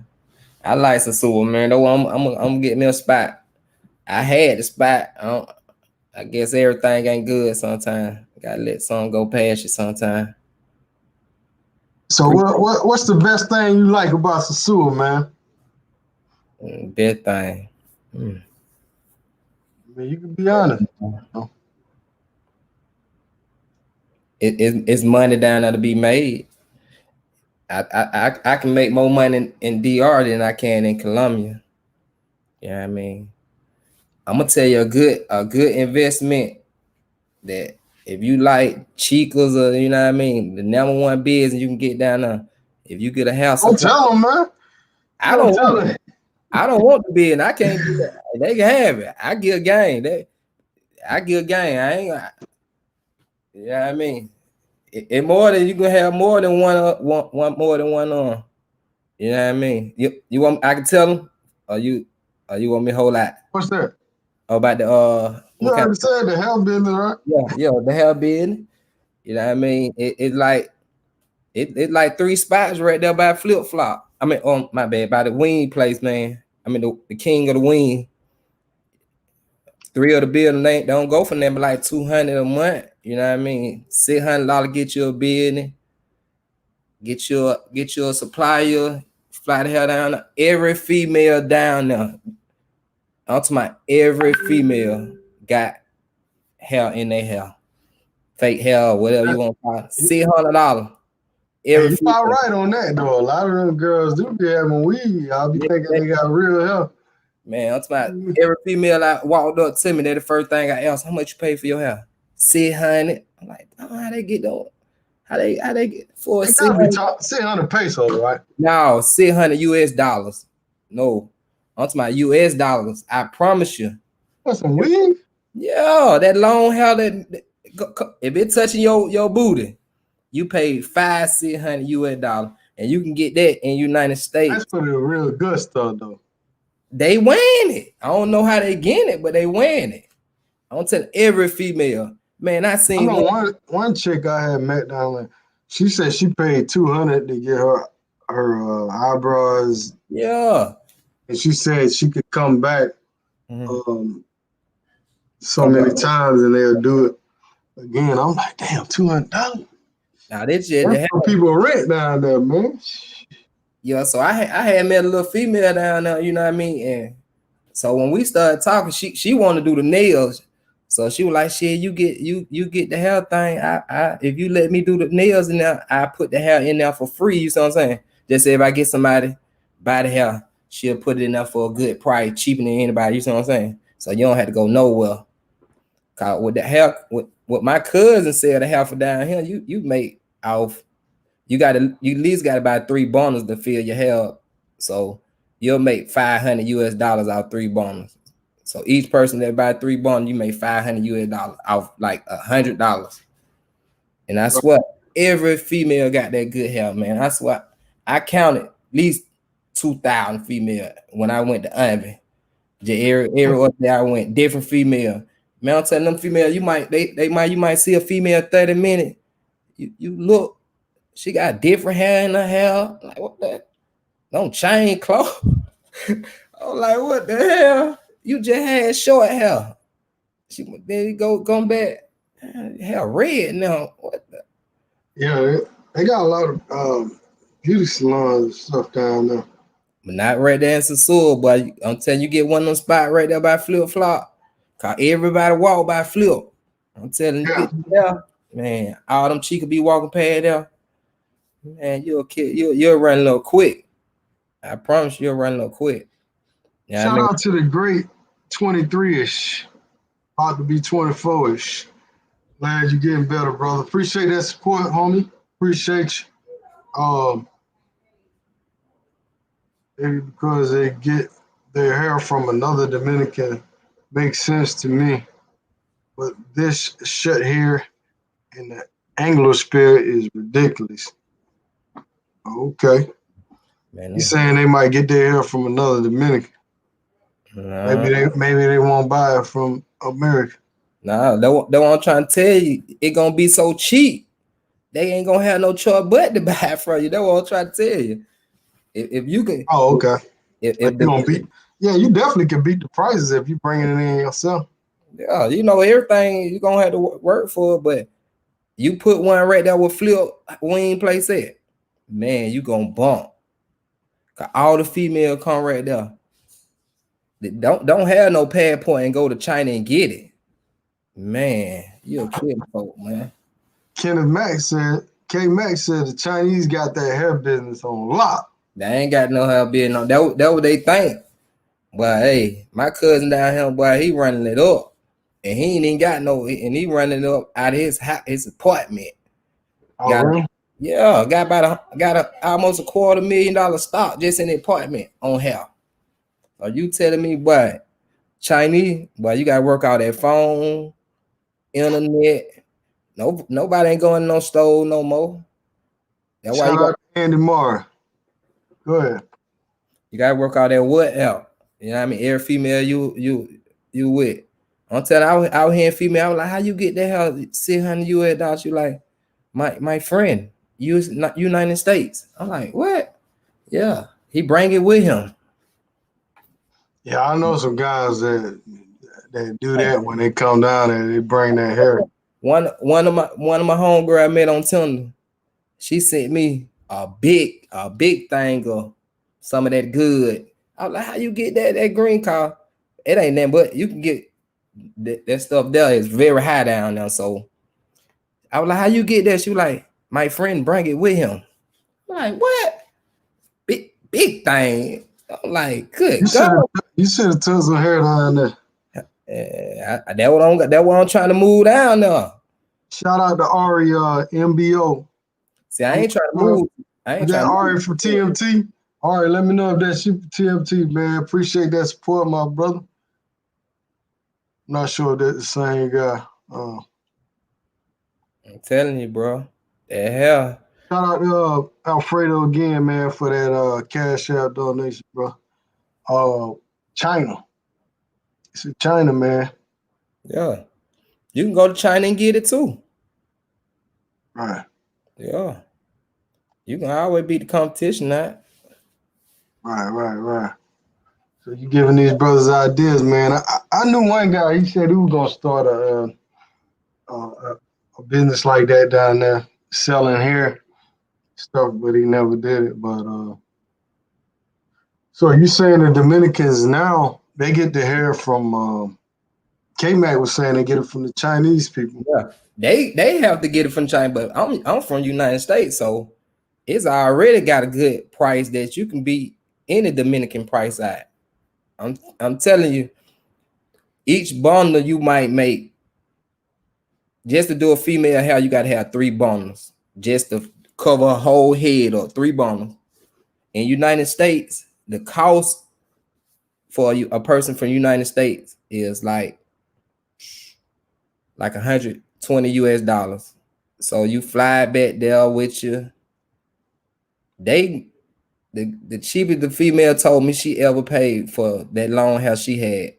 I like Sosua, man. Though I'm getting me a spot. I had the spot. I guess everything ain't good sometimes. Gotta let something go past you sometimes. So what's the best thing you like about Sosua, man? Best thing. I mean, you can be honest. It's money down there to be made. I can make more money in DR than I can in Colombia. You know what I mean? I'm gonna tell you a good investment that if you like Chicas or you know what I mean, the #1 business you can get down there. If you get a house, don't tell them, man. I don't want the business. I can't do that. They can have it. I get a game. I get a game. I ain't. You know what I mean? It more than you can have more than one more than one on. You know what I mean? You want I can tell them, or you want me a whole lot? What's that? About the you already said the hell business, right? Yeah, the hell business. You know what I mean? It's like 3 spots right there by flip flop. I mean, my bad, by the wing place, man. I mean, the king of the wing. 3 of the building, they don't go for them like $200 a month. You know what I mean? $600 get you a building, get you a supplier, fly the hell down there. Every female down there. I'm talking about every female got hair in their hair. Fake hair, whatever you want to call it. $600. Hey, Every you female. all right on that though. A lot of them girls do be having weed. I'll be thinking they got real hair. Man, I'm talking about every female I walked up to me, they the first thing I asked, how much you pay for your hair? $600. I'm like, oh, how they get those? How they get for They gotta be $600? 600 pesos, right? No, $600 US. No, I'm talking about US dollars. I promise you. What's some weed? Yeah, that long hair if it touching your booty, you pay $500-600 US, and you can get that in United States. That's for the real good stuff though. They win it. I don't know how they get it, but they win it. I'm telling every female, man. I seen one chick I had met down there. She said she paid $200 to get her eyebrows. Yeah. And she said she could come back so many times and they'll do it again. I'm like, damn, $200. Now this shit, people rent down there, man. Yeah, so I had met a little female down there, you know what I mean? And so when we started talking, she wanted to do the nails. So she was like, shit, you get the hair thing. I if you let me do the nails in there, I put the hair in there for free. You know what I'm saying? Just say if I get somebody buy the hair, she'll put it in there for a good price, cheaper than anybody. You know what I'm saying? So you don't have to go nowhere. Cause with the hair, what my cousin said the hair for down here, you make off. You at least got about 3 bonus to fill your hair up. So you'll make $500 US out 3 bonus. So each person that buy 3 bonus, you make $500 US off like $100. And I swear every female got that good hair, man. I swear I counted at least 2,000 female when I went to Ivy. Every day I went, different female. Man, I'm telling them female, you might see a female 30 minutes. You look. She got different hair in her hair. Like, what the? Don't change clothes. I'm like, what the hell? You just had short hair. Then you come back. Hair red now. What the? Yeah, they got a lot of beauty salons and stuff down there. But not right there in Sosua, but I'm telling you, get one of them spots right there by Flip Flop. Cause everybody walk by Flip. I'm telling you, get there, man. All them chicas be walking past there. Man, you'll run a little quick. I promise you'll run a little quick. Yeah, Shout out to the great 23-ish, about to be 24-ish. Glad you're getting better, brother. Appreciate that support, homie. Appreciate you. Because they get their hair from another Dominican makes sense to me. But this shut here in the Anglo spirit is ridiculous. Okay. Man, he's saying they might get their hair from another Dominican. Maybe they won't buy it from America. Nah, that's what I'm trying to tell you. It gonna be so cheap. They ain't gonna have no choice but to buy it from you. That's what I'm trying to tell you. If you can. Oh, okay. If you gonna beat, yeah, you definitely can beat the prices if you bring it in yourself. Yeah, you know everything you gonna have to work for, but you put one right there with Flip wing place at, man, you gonna bump. Cause all the female come right there. They don't have no passport and go to China and get it. Man, you're kidding folk, man. K Max said the Chinese got that hair business on lock. They ain't got no hair business on. That what they think. But hey, my cousin down here, boy, he running it up. And he ain't even got no, and he running it up out of his apartment. Oh, really? Yeah, got almost $250,000 stock just in the apartment on hair. Are you telling me, boy, Chinese, boy, you gotta work out that phone, internet. Nobody ain't going to no store no more. That's why you got Andy Moore. Go ahead. You gotta work out that what out. You know what I mean? Every female you with. I'm telling you, out here in female, I was like, how you get that hell $600 US? You like, my friend, United States. I'm like, what? Yeah, he bring it with him. Yeah, I know some guys that do that when they come down and they bring their hair. One of my homegirl I met on Tinder, she sent me a big thing of some of that good. I was like, how you get that green car? It ain't that, but you can get that stuff there is very high down there. So I was like, how you get that? She was like, my friend bring it with him. I'm like, what? Big thing. I'm like, good God. You should have took some hair down there. That what I'm trying to move down there. Shout out to Ari MBO. See, I ain't trying to move. I ain't trying to Ari move. from TMT. Ari, let me know if that's you for TMT, man. Appreciate that support, my brother. I'm not sure if that's the same guy. I'm telling you, bro. The hell. Shout out to Alfredo again, man, for that Cash App donation, bro. China. It's in China, man. Yeah. You can go to China and get it too. Right. Yeah. You can always beat the competition, that. Right. So you giving these brothers ideas, man. I knew one guy, he said he was gonna start a business like that down there, selling hair stuff, but he never did it. But so are you saying the Dominicans now they get the hair from K-Mac was saying they get it from the Chinese people. Yeah. They have to get it from China, but I'm from the United States, so it's already got a good price that you can beat any Dominican price at. I'm telling you, each bundle you might make, just to do a female hair, you got to have 3 bundles just to cover a whole head, or 3 bundles. In United States, the cost for a person from United States is like $120 US. So you fly back there with you. The cheapest the female told me she ever paid for that long hair she had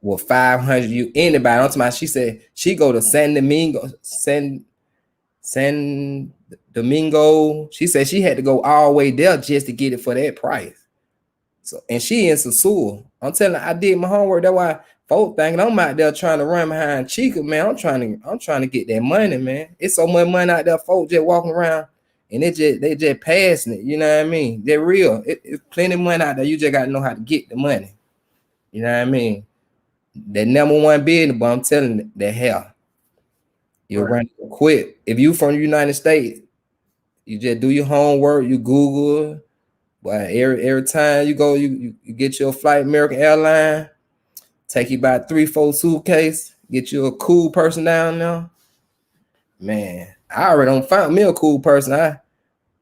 was 500. You anybody? I'm talking about, she said she go to San Domingo. She said she had to go all the way there just to get it for that price. So, and she in Sosua. I'm telling her, I did my homework. That's why folks thinking I'm out there trying to run behind Chica, man. I'm trying to get that money, man. It's so much money out there, folks just walking around and they just passing it. You know what I mean? They're real. It's plenty of money out there. You just gotta know how to get the money. You know what I mean? That number one business, but I'm telling you, that hell. You'll run quick. If you from the United States, you just do your homework, you Google. But every time you go, you get your flight, American Airlines, take you about 3-4 suitcase, get you a cool person down there. Man, I already don't find me a cool person.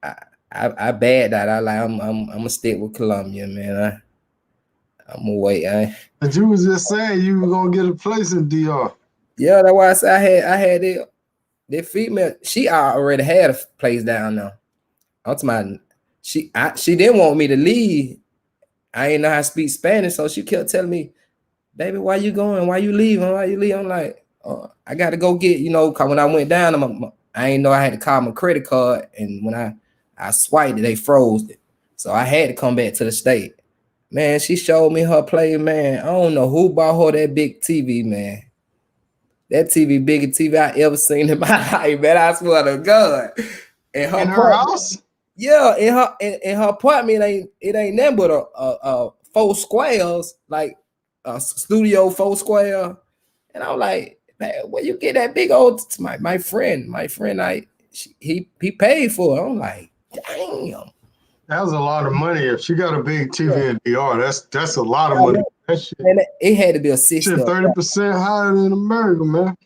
I bad that. I'm gonna stick with Colombia, man. I'm gonna wait. But you was just saying you were gonna get a place in DR. Yeah, that's why I said I had that female. She already had a place down there. I'm talking about, she didn't want me to leave. I ain't know how to speak Spanish, so she kept telling me, baby, why you going? Why you leaving? I'm like, I got to go get, cause when I went down, I ain't know I had to call my credit card, and when I swiped it, they froze it. So I had to come back to the state. Man, she showed me her play, man. I don't know who bought her that big TV, man. That TV, biggest TV I ever seen in my life, man. I swear to God. In her house? Yeah, in her apartment, it ain't nothing but a 4 squares, like a studio 4 square. And I'm like, man, where you get that big old? My friend, he paid for it. I'm like, damn. That was a lot of money. If she got a big TV in DR, that's a lot of money. That shit, and it had to be a 60. 30% higher than America, man.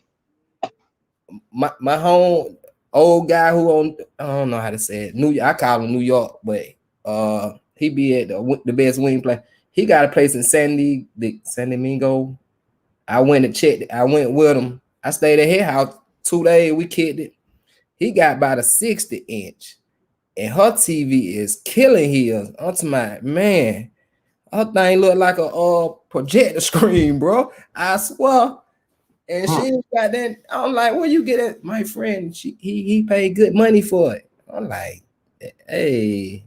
My home old guy who on, I don't know how to say it. I call him New York, but he be at the best wing place. He got a place in San Domingo. I went and checked it. I went with him. I stayed at his house 2 days. We kicked it. He got about a 60-inch, and her TV is killing his. I'm talking about, man, her thing look like a projector screen, bro. I swear. And she got that. I'm like, where you get it? My friend, he paid good money for it. I'm like, hey,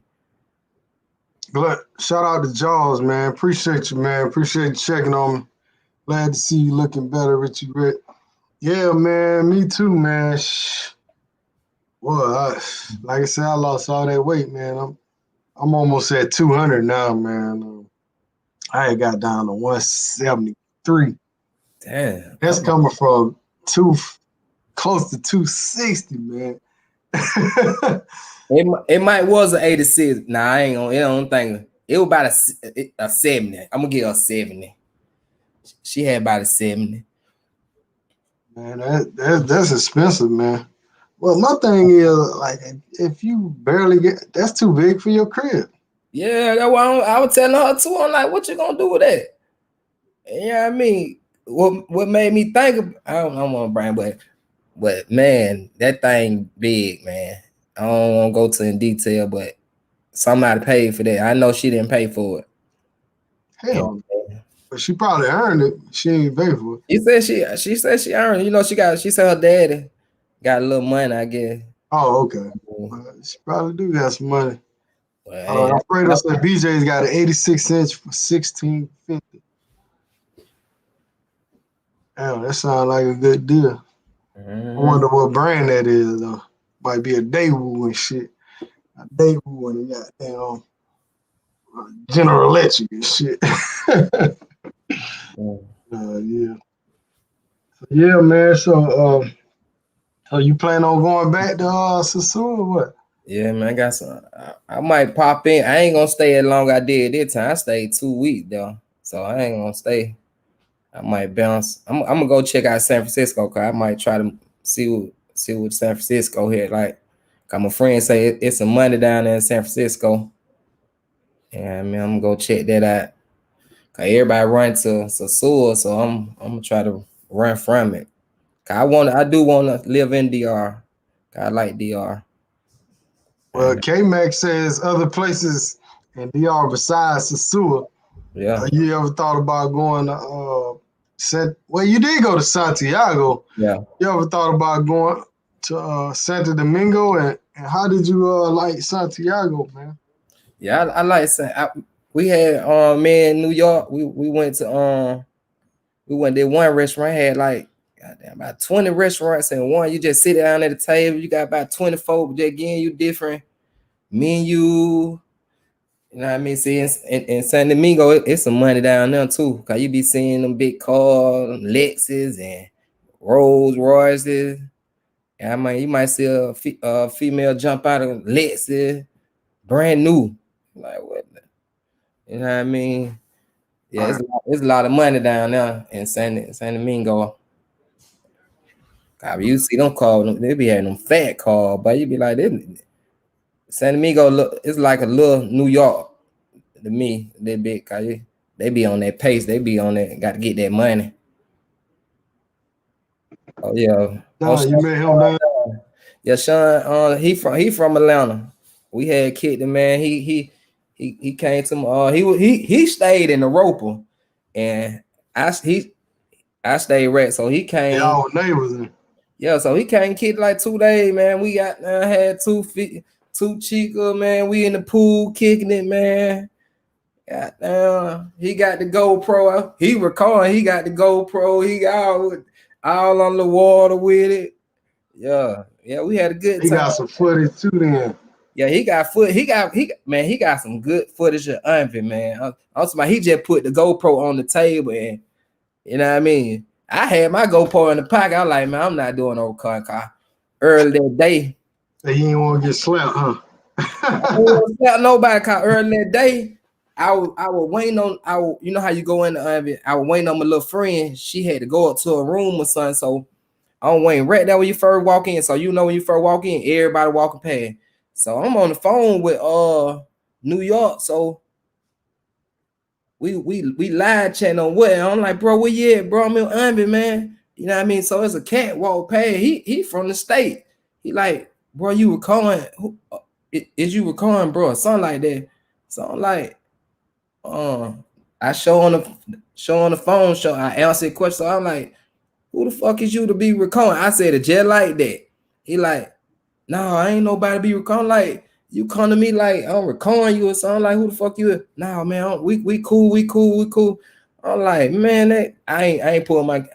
Shout out to Jaws, man. Appreciate you, man. Appreciate you checking on me. Glad to see you looking better, Richie Rick. Yeah, man. Me too, man. Well, like I said, I lost all that weight, man. I'm almost at 200 now, man. I ain't got down to 173. Damn. That's coming from close to 260, man. It might was an 86. Nah, I ain't gonna. I don't think it was about a 70. I'm gonna give her a 70. She had about a 70. Man, that's expensive, man. Well, my thing is, like, if you barely get, that's too big for your crib. Yeah, that's why I was telling her too. I'm like, what you gonna do with that? You know what I mean? What made me think? I don't want to brand, but man, that thing big, man. I don't want to go to in detail, but somebody paid for that. I know she didn't pay for it. Hell, but she probably earned it. She ain't pay for it. She said she earned it. You know, she said her daddy got a little money, I guess. Oh, okay. She probably do got some money. Well, Alfredo said BJ's got an 86-inch for $16.50. Damn, that sounds like a good deal. I wonder what brand that is, though. Might be a Daewoo and shit. A Daewoo and a goddamn General Electric and shit. Yeah. Yeah, man. So you plan on going back to Sosua or what? Yeah, man, I got some. I might pop in. I ain't gonna stay as long as I did this time. I stayed 2 weeks though, so I ain't gonna stay. I might bounce. I'm gonna go check out San Francisco, cause I might try to see what San Francisco here like. Cause my friend say it's some money down there in San Francisco. Yeah, I mean, I'm gonna go check that out. Cause everybody run to Sosua, so I'm gonna try to run from it. Cause I do wanna live in DR. Cause I like DR. Well, K-Mac says other places in DR besides Sosua. Yeah. You ever thought about going to well, you did go to Santiago. Yeah. You ever thought about going to Santo Domingo, and how did you like Santiago, man? Yeah, I like we had me in New York. We went to we went to one restaurant, had like goddamn about 20 restaurants in one. You just sit down at the table, you got about 20 folk just getting you different menu. You know what I mean? See, in San Domingo, it's some money down there too. Cause you be seeing them big cars, Lexus and Rolls Royces. I mean, you might see a female jump out of Lexus, brand new. Like what? You know what I mean? Yeah, it's a lot of money down there in San Domingo. God, you see them cars, they be having them fat cars, but you be like, San Domingo it's like a little New York to me. They big, cause they be on that pace. They be on that. Got to get that money. Oh yeah. You met him down. Yeah, Sean. He from Atlanta. We had kicked the man. He came to he stayed in the Roper, and I stayed right. So he came. Y'all neighbors. Yeah, so he came kicked like 2 days, man. We had 2 chicas, man. We in the pool kicking it, man. Goddamn, he got the GoPro. He recording. He got the GoPro. He got all on the water with it. Yeah, we had a good time. He got some footage too, then. Yeah, he got some good footage of Envy, man. He just put the GoPro on the table, and you know what I mean. I had my GoPro in the pocket. I was like, man, I'm not doing no car. Early that day. So you ain't want to get slapped, huh? I don't slap nobody. Cause early that day, I was waiting on. You know how you go in the Envy. I was waiting on my little friend. She had to go up to a room or something. So I'm waiting right there when you first walk in. So you know when you first walk in, everybody walking past. So I'm on the phone with New York. So we live chatting on what? I'm like, bro, where you at, bro? I'm in Envy, man. You know what I mean? So it's a cat walk past. He from the state. He like, bro, you recording? Is you recording, bro? Something like that. So I'm like, I show on the phone. I answer the question. So I'm like, who the fuck is you to be recording? I said it just like that. He like, no, I ain't nobody be recording. Like, you come to me like I'm recording you or something. Like, who the fuck you? Nah, man, we cool. I'm like, man, I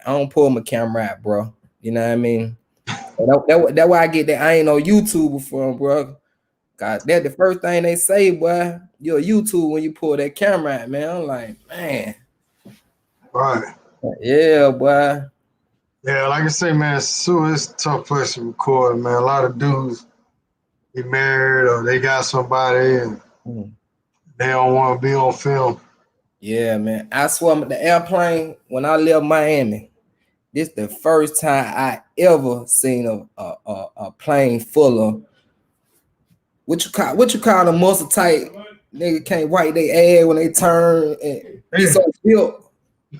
don't pull my camera out, bro. You know what I mean? That why I get that I ain't no YouTuber from, bro. God, that the first thing they say, boy. You're a YouTuber when you pull that camera out, man. I'm like, man. Right. Yeah, boy. Yeah, like I say, man, Sosua is a tough place to record, man. A lot of dudes get married or they got somebody and they don't want to be on film. Yeah, man. I swear, the airplane when I left Miami, this the first time I ever seen a plane full of what you call the muscle tight nigga can't wipe their ass when they turn and be so built. Be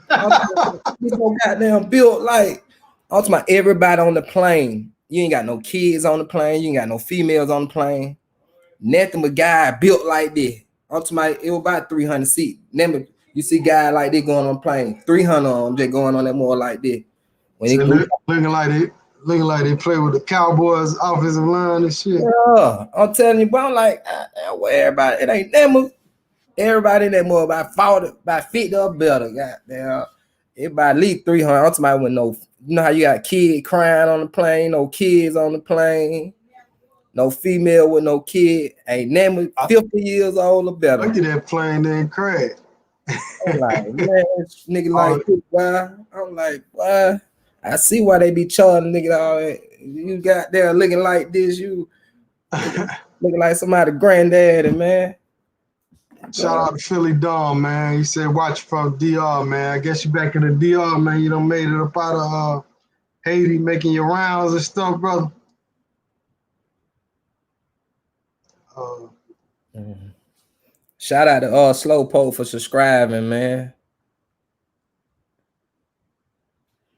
so goddamn built like I'm talking about everybody on the plane. You ain't got no kids on the plane, you ain't got no females on the plane. Nothing but guy built like this. I'm talking about it was about 300 seats. Remember, you see guys like this going on the plane, 300 on them just going on that more like this. When So looking like they play with the Cowboys offensive line and shit. Yeah, I'm telling you, bro, I'm like, where everybody, it ain't that much. Everybody in that more about 40, about 50 or better. Goddamn. Everybody at least 300. I'm talking about with no, you know how you got kid crying on the plane, no kids on the plane, no female with no kid, ain't never 50 years old or better. Look at that plane then crack. I'm like, man, nigga like this, why? I'm like, why? I see why they be charging nigga all that. You got there looking like this, you looking like somebody granddaddy, man. Shout out to Philly Dom, man. He said, watch from DR, man. I guess you back in the DR, man. You done made it up out of Haiti, making your rounds and stuff, brother. Shout out to Slowpoke for subscribing, man.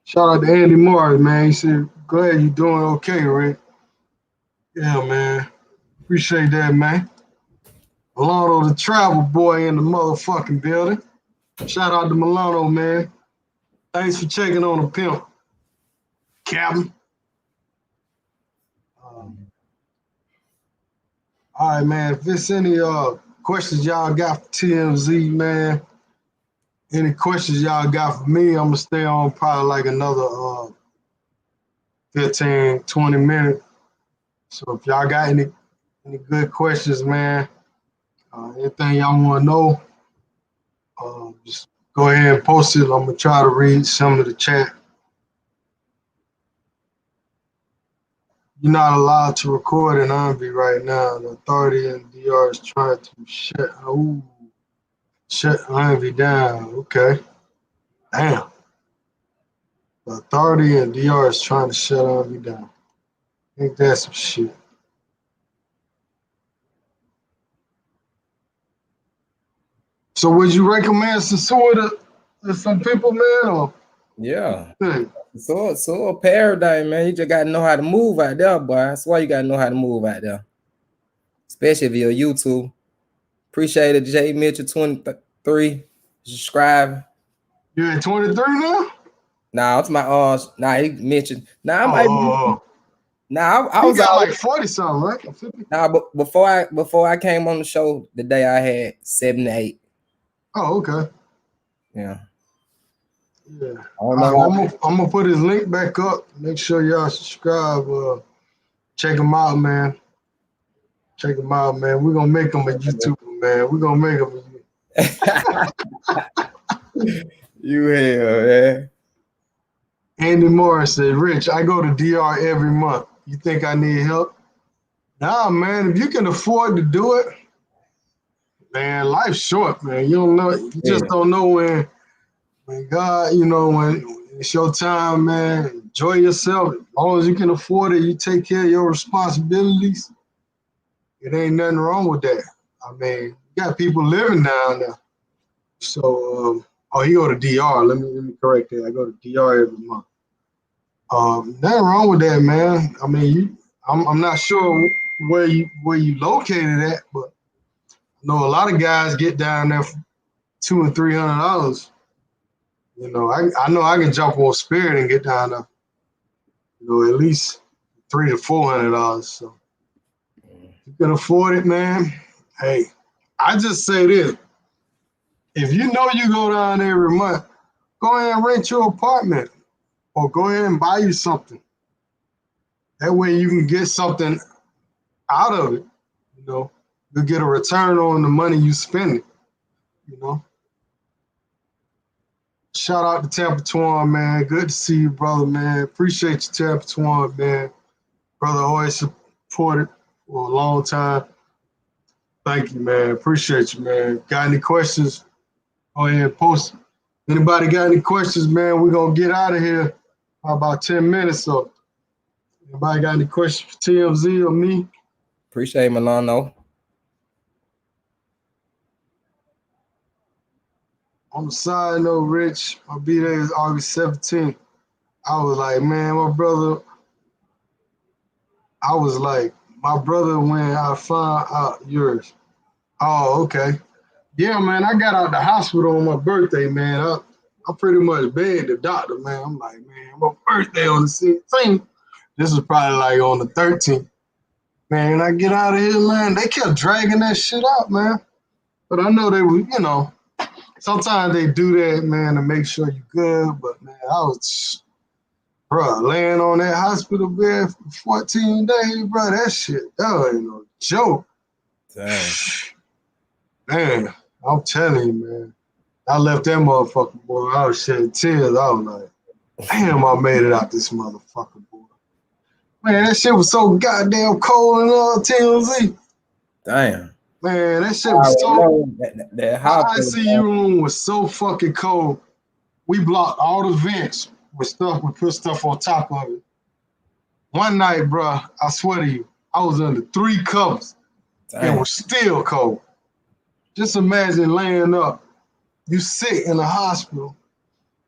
Shout out to Andy Morris, man. He said, glad you doing okay, Rick. Yeah, man. Appreciate that, man. Milano, the travel boy in the motherfucking building. Shout out to Milano, man. Thanks for checking on the pimp, Captain. All right, man. If there's any questions y'all got for TMZ, man, any questions y'all got for me, I'm going to stay on probably like another 15, 20 minutes. So if y'all got any good questions, man, anything y'all want to know, just go ahead and post it. I'm going to try to read some of the chat. You're not allowed to record in Envy right now. The authority in DR is trying to shut Envy down. Okay. Damn. The authority in DR is trying to shut Envy down. Ain't that some shit? So would you recommend Sosua to some people, man? Or? Yeah. So a paradigm, man. You just gotta know how to move out there, boy. That's why you gotta know how to move out there. Especially if you're YouTube. Appreciate it, J Mitchell 23. Subscribe. You at 23 now? Nah, it's my he mentioned. Nah, I was got like 40 something, right? 50? Nah, but before I came on the show, the day I had 78. Oh, okay. Yeah. Yeah. I'm gonna put his link back up. Make sure y'all subscribe. Check him out, man. Check him out, man. We're gonna make him a YouTuber, man. We're gonna make him You hell, man. Andy Morris said, Rich, I go to DR every month. You think I need help? Nah, man. If you can afford to do it, man, life's short, man. You don't know. You just don't know when God, when it's your time, man. Enjoy yourself. As long as you can afford it, you take care of your responsibilities. It ain't nothing wrong with that. I mean, you got people living down there. So, you go to DR. Let me correct that. I go to DR every month. Nothing wrong with that, man. I mean, I'm not sure where you located at, but I know a lot of guys get down there for $200 and $300. I know I can jump on Spirit and get down there. At least $300 to $400. So if You can afford it, man. Hey, I just say this. If you know you go down every month, go ahead and rent your apartment or go ahead and buy you something. That way you can get something out of it, you know. You get a return on the money you spend, you know. Shout out to Tampa Twan, man. Good to see you, brother, man. Appreciate you, Tampa Twan, man. Brother always supported for a long time. Thank you, man. Appreciate you, man. Got any questions? Go ahead and post. Anybody got any questions, man? We're going to get out of here in about 10 minutes. So, anybody got any questions for TMZ or me? Appreciate it, Milano. On the side note, Rich, my B-Day is August 17th. I was like, man, my brother when I found out yours. Oh, okay. Yeah, man, I got out the hospital on my birthday, man. I pretty much begged the doctor, man. I'm like, man, my birthday on the 16th. This was probably like on the 13th. Man, I get out of here, man. They kept dragging that shit out, man. But I know they were, you know, sometimes they do that, man, to make sure you're good. But, man, I was, bro, laying on that hospital bed for 14 days, bro. That ain't no joke. Damn. Man, I'm telling you, man. I left that motherfucker, boy. I was shedding tears. I was like, damn, I made it out this motherfucker, boy. Man, that shit was so goddamn cold in TMZ. Damn. Man, that shit was so... That my ICU room was so fucking cold. We blocked all the vents with stuff. We put stuff on top of it. One night, bro, I swear to you, I was under 3 covers. Damn. It was still cold. Just imagine laying up. You sit in the hospital,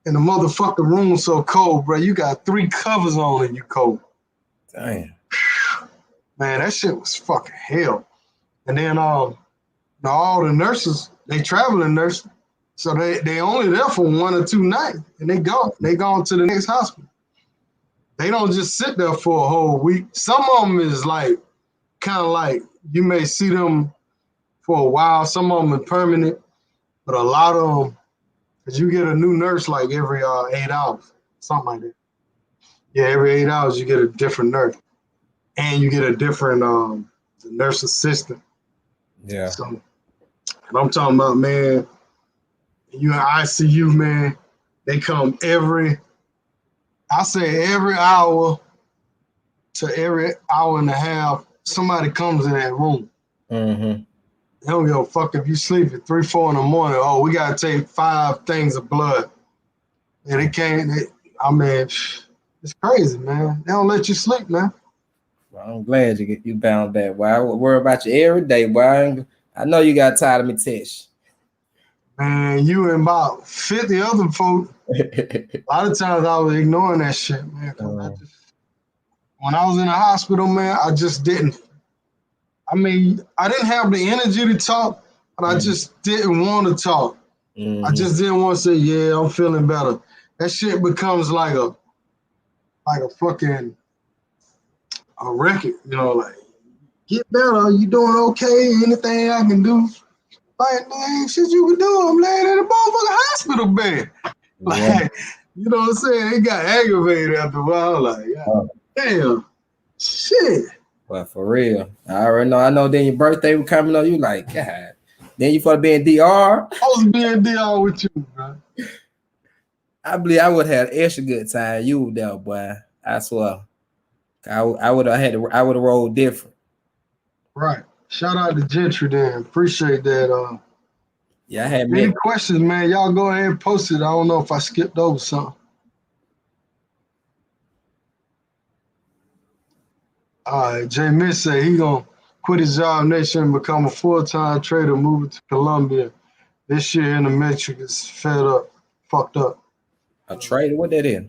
and the motherfucking room so cold, bro. You got 3 covers on and you cold. Damn. Man, that shit was fucking hell. And then all the nurses, they traveling nurses, so they only there for 1 or 2 nights, and they gone to the next hospital. They don't just sit there for a whole week. Some of them is like, kind of like, you may see them for a while. Some of them are permanent, but a lot of them, because you get a new nurse like every 8 hours, something like that. Yeah, every 8 hours you get a different nurse, and you get a different nurse assistant. Yeah. So, and I'm talking about, man, you in ICU, man. They come every hour to every hour and a half. Somebody comes in that room. Mm-hmm. They don't give a fuck if you sleep at 3, 4 in the morning. Oh, we gotta take 5 things of blood. And they can't. It's crazy, man. They don't let you sleep, man. Well, I'm glad you bound back. Why I worry about you every day? Why I know you got tired of me text. Man, you and about 50 other folks. A lot of times I was ignoring that shit, man. When I was in the hospital, man, I just didn't. I didn't have the energy to talk, but I just didn't want to talk. Mm-hmm. I just didn't want to say, yeah, I'm feeling better. That shit becomes like a fucking a record, you know, like, get better, you doing okay, anything I can do. Like, man, shit you can do, I'm laying in a motherfucking hospital bed. Like, you know what I'm saying? It got aggravated after a while, like, damn, shit. But for real, I already know. I know. Then your birthday was coming up. You like, God. Then you supposed to be in DR. I was being DR with you, bro. I believe I would have had an extra good time. You were there, boy. I swear. I would have rolled different. Right. Shout out to Gentry then. Appreciate that. Yeah, I had any questions, man. Y'all go ahead and post it. I don't know if I skipped over something. All right, Jay Miss say he gonna quit his job next year and become a full-time trader, moving to Colombia. This year in the Metric is fucked up. A trader? What that is?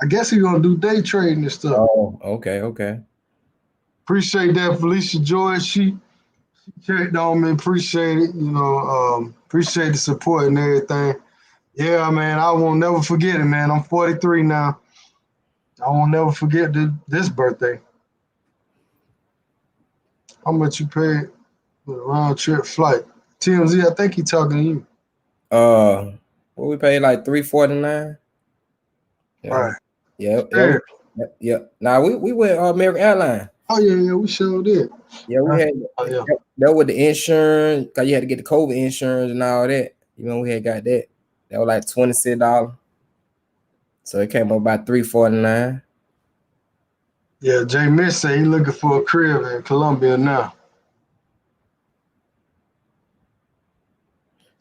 I guess he's gonna do day trading and stuff. Oh, okay. Appreciate that, Felicia Joy. She checked on me. Appreciate it. You know, appreciate the support and everything. Yeah, man, I won't never forget it, man. I'm 43 now. I won't never forget this birthday. How much you paid for the round trip flight? TMZ, I think he talking to you. What we paid like $349. Yeah, Right. yeah. Fair. Now we went American Airlines. Oh yeah, we sure did. Yeah, we had yeah. that with the insurance, cause you had to get the COVID insurance and all that. You know, we had got that. That was like $26. So it came up about $349. Yeah, Jay Mitch said he looking for a crib in Colombia now.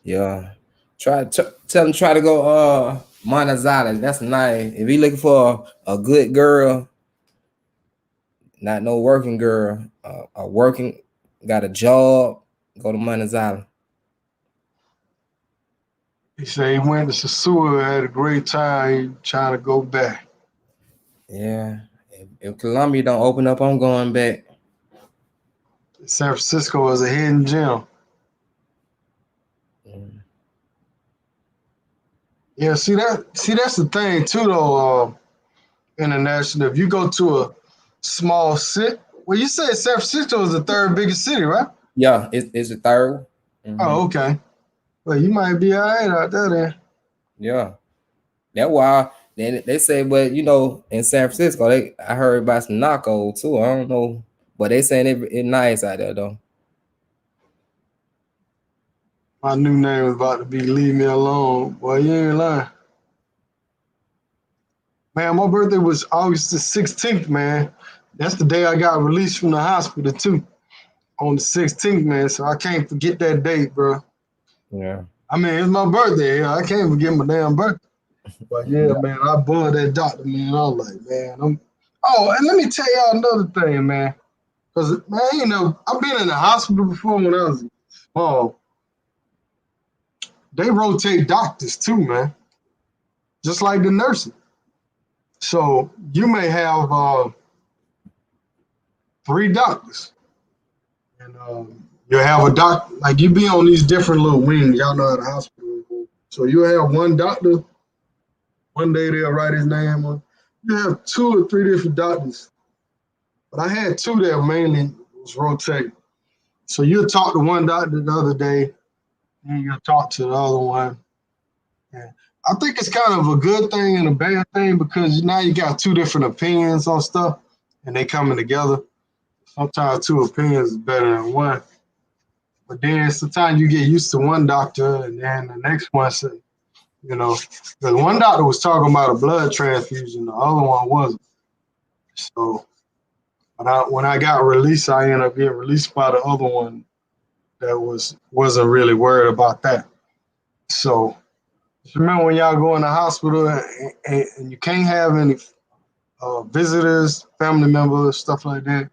Yeah. Tell him try to go Monazales. That's nice. If he looking for a good girl, not no working girl, got a job, go to Monazales. He said he went to Sosua, had a great time. He trying to go back. Yeah. If Colombia don't open up, I'm going back. San Francisco is a hidden gem. Yeah, see that's the thing too though, international. If you go to a small city, well, you said San Francisco is the third biggest city, right? Yeah, it's the third. Oh, okay. Well, you might be all right out there then. Yeah. That's why then they say, but you know, in San Francisco, I heard about some narco too. I don't know, but they saying it's nice out there though. My new name is about to be Leave Me Alone. Boy, you ain't lying. Man, my birthday was August the 16th, man. That's the day I got released from the hospital too. On the 16th, man. So I can't forget that date, bro. Yeah. I mean, it's my birthday. I can't forget my damn birthday. But yeah, man, I bugged that doctor, man. I was like, man, Oh, and let me tell y'all another thing, man. Because, man, you know, I've been in the hospital before when I was small. They rotate doctors too, man. Just like the nurses. So you may have 3 doctors. And you have a doctor, like you be on these different little wings. Y'all know how the hospital is. So you have one doctor. One day they'll write his name on. You have 2 or 3 different doctors. But I had 2 that mainly was rotating. So you'll talk to one doctor the other day, and you'll talk to the other one. And I think it's kind of a good thing and a bad thing because now you got 2 different opinions on stuff, and they coming together. Sometimes 2 opinions is better than one. But then sometimes you get used to one doctor, and then the next one say, you know, because one doctor was talking about a blood transfusion, the other one wasn't. So when I got released, I ended up getting released by the other one that wasn't really worried about that. So just remember when y'all go in the hospital and you can't have any visitors, family members, stuff like that.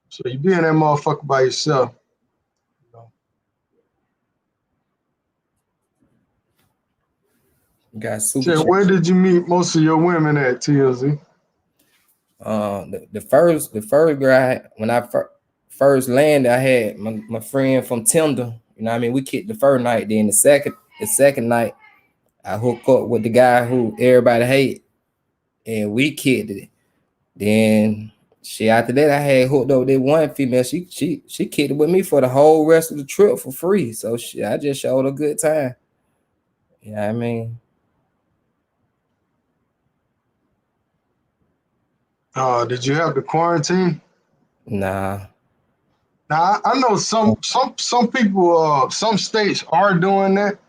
So you be in that motherfucker by yourself. You got super. So where did you meet most of your women at, TLZ? The first guy when I first landed, I had my friend from Tinder. You know what I mean? We kicked the first night. Then the second night, I hooked up with the guy who everybody hate, and we kicked it. Then after that, I had hooked up with that one female. She kicked it with me for the whole rest of the trip for free. So I just showed a good time. You know what I mean? Did you have to quarantine? Nah. Now I know some people, some states are doing that,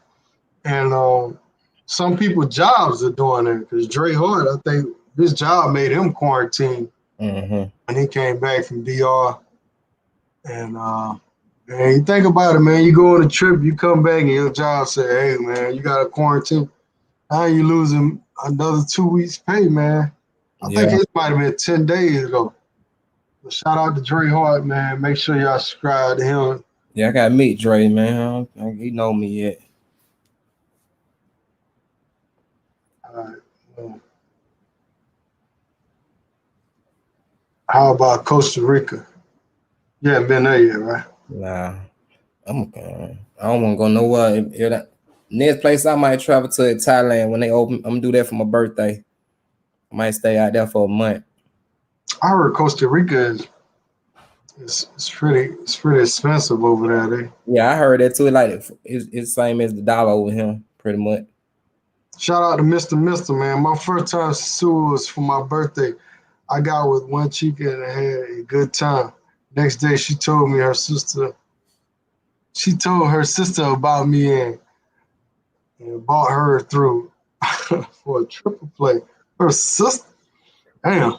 and some people jobs are doing it. Because Dre Hart, I think his job made him quarantine when he came back from DR. And you think about it, man. You go on a trip, you come back, and your job say, "Hey, man, you got to quarantine." Now you losing another 2 weeks' pay, man. I think it might have been 10 days ago. But shout out to Dre Hart, man. Make sure y'all subscribe to him. Yeah, I gotta meet Dre, man. He know me yet. All right. Well, how about Costa Rica? You haven't been there yet, right? Nah, I don't want to go nowhere. Next place I might travel to is Thailand when they open. I'm gonna do that for my birthday. I might stay out there for a month. I heard Costa Rica It's pretty expensive over there. Yeah, I heard that too. Like it's same as the dollar over here, pretty much. Shout out to Mr. Man. My first time Sosua was for my birthday. I got with one chica and I had a good time. Next day, she told her sister about me and bought her through for a triple play. Her sister, damn,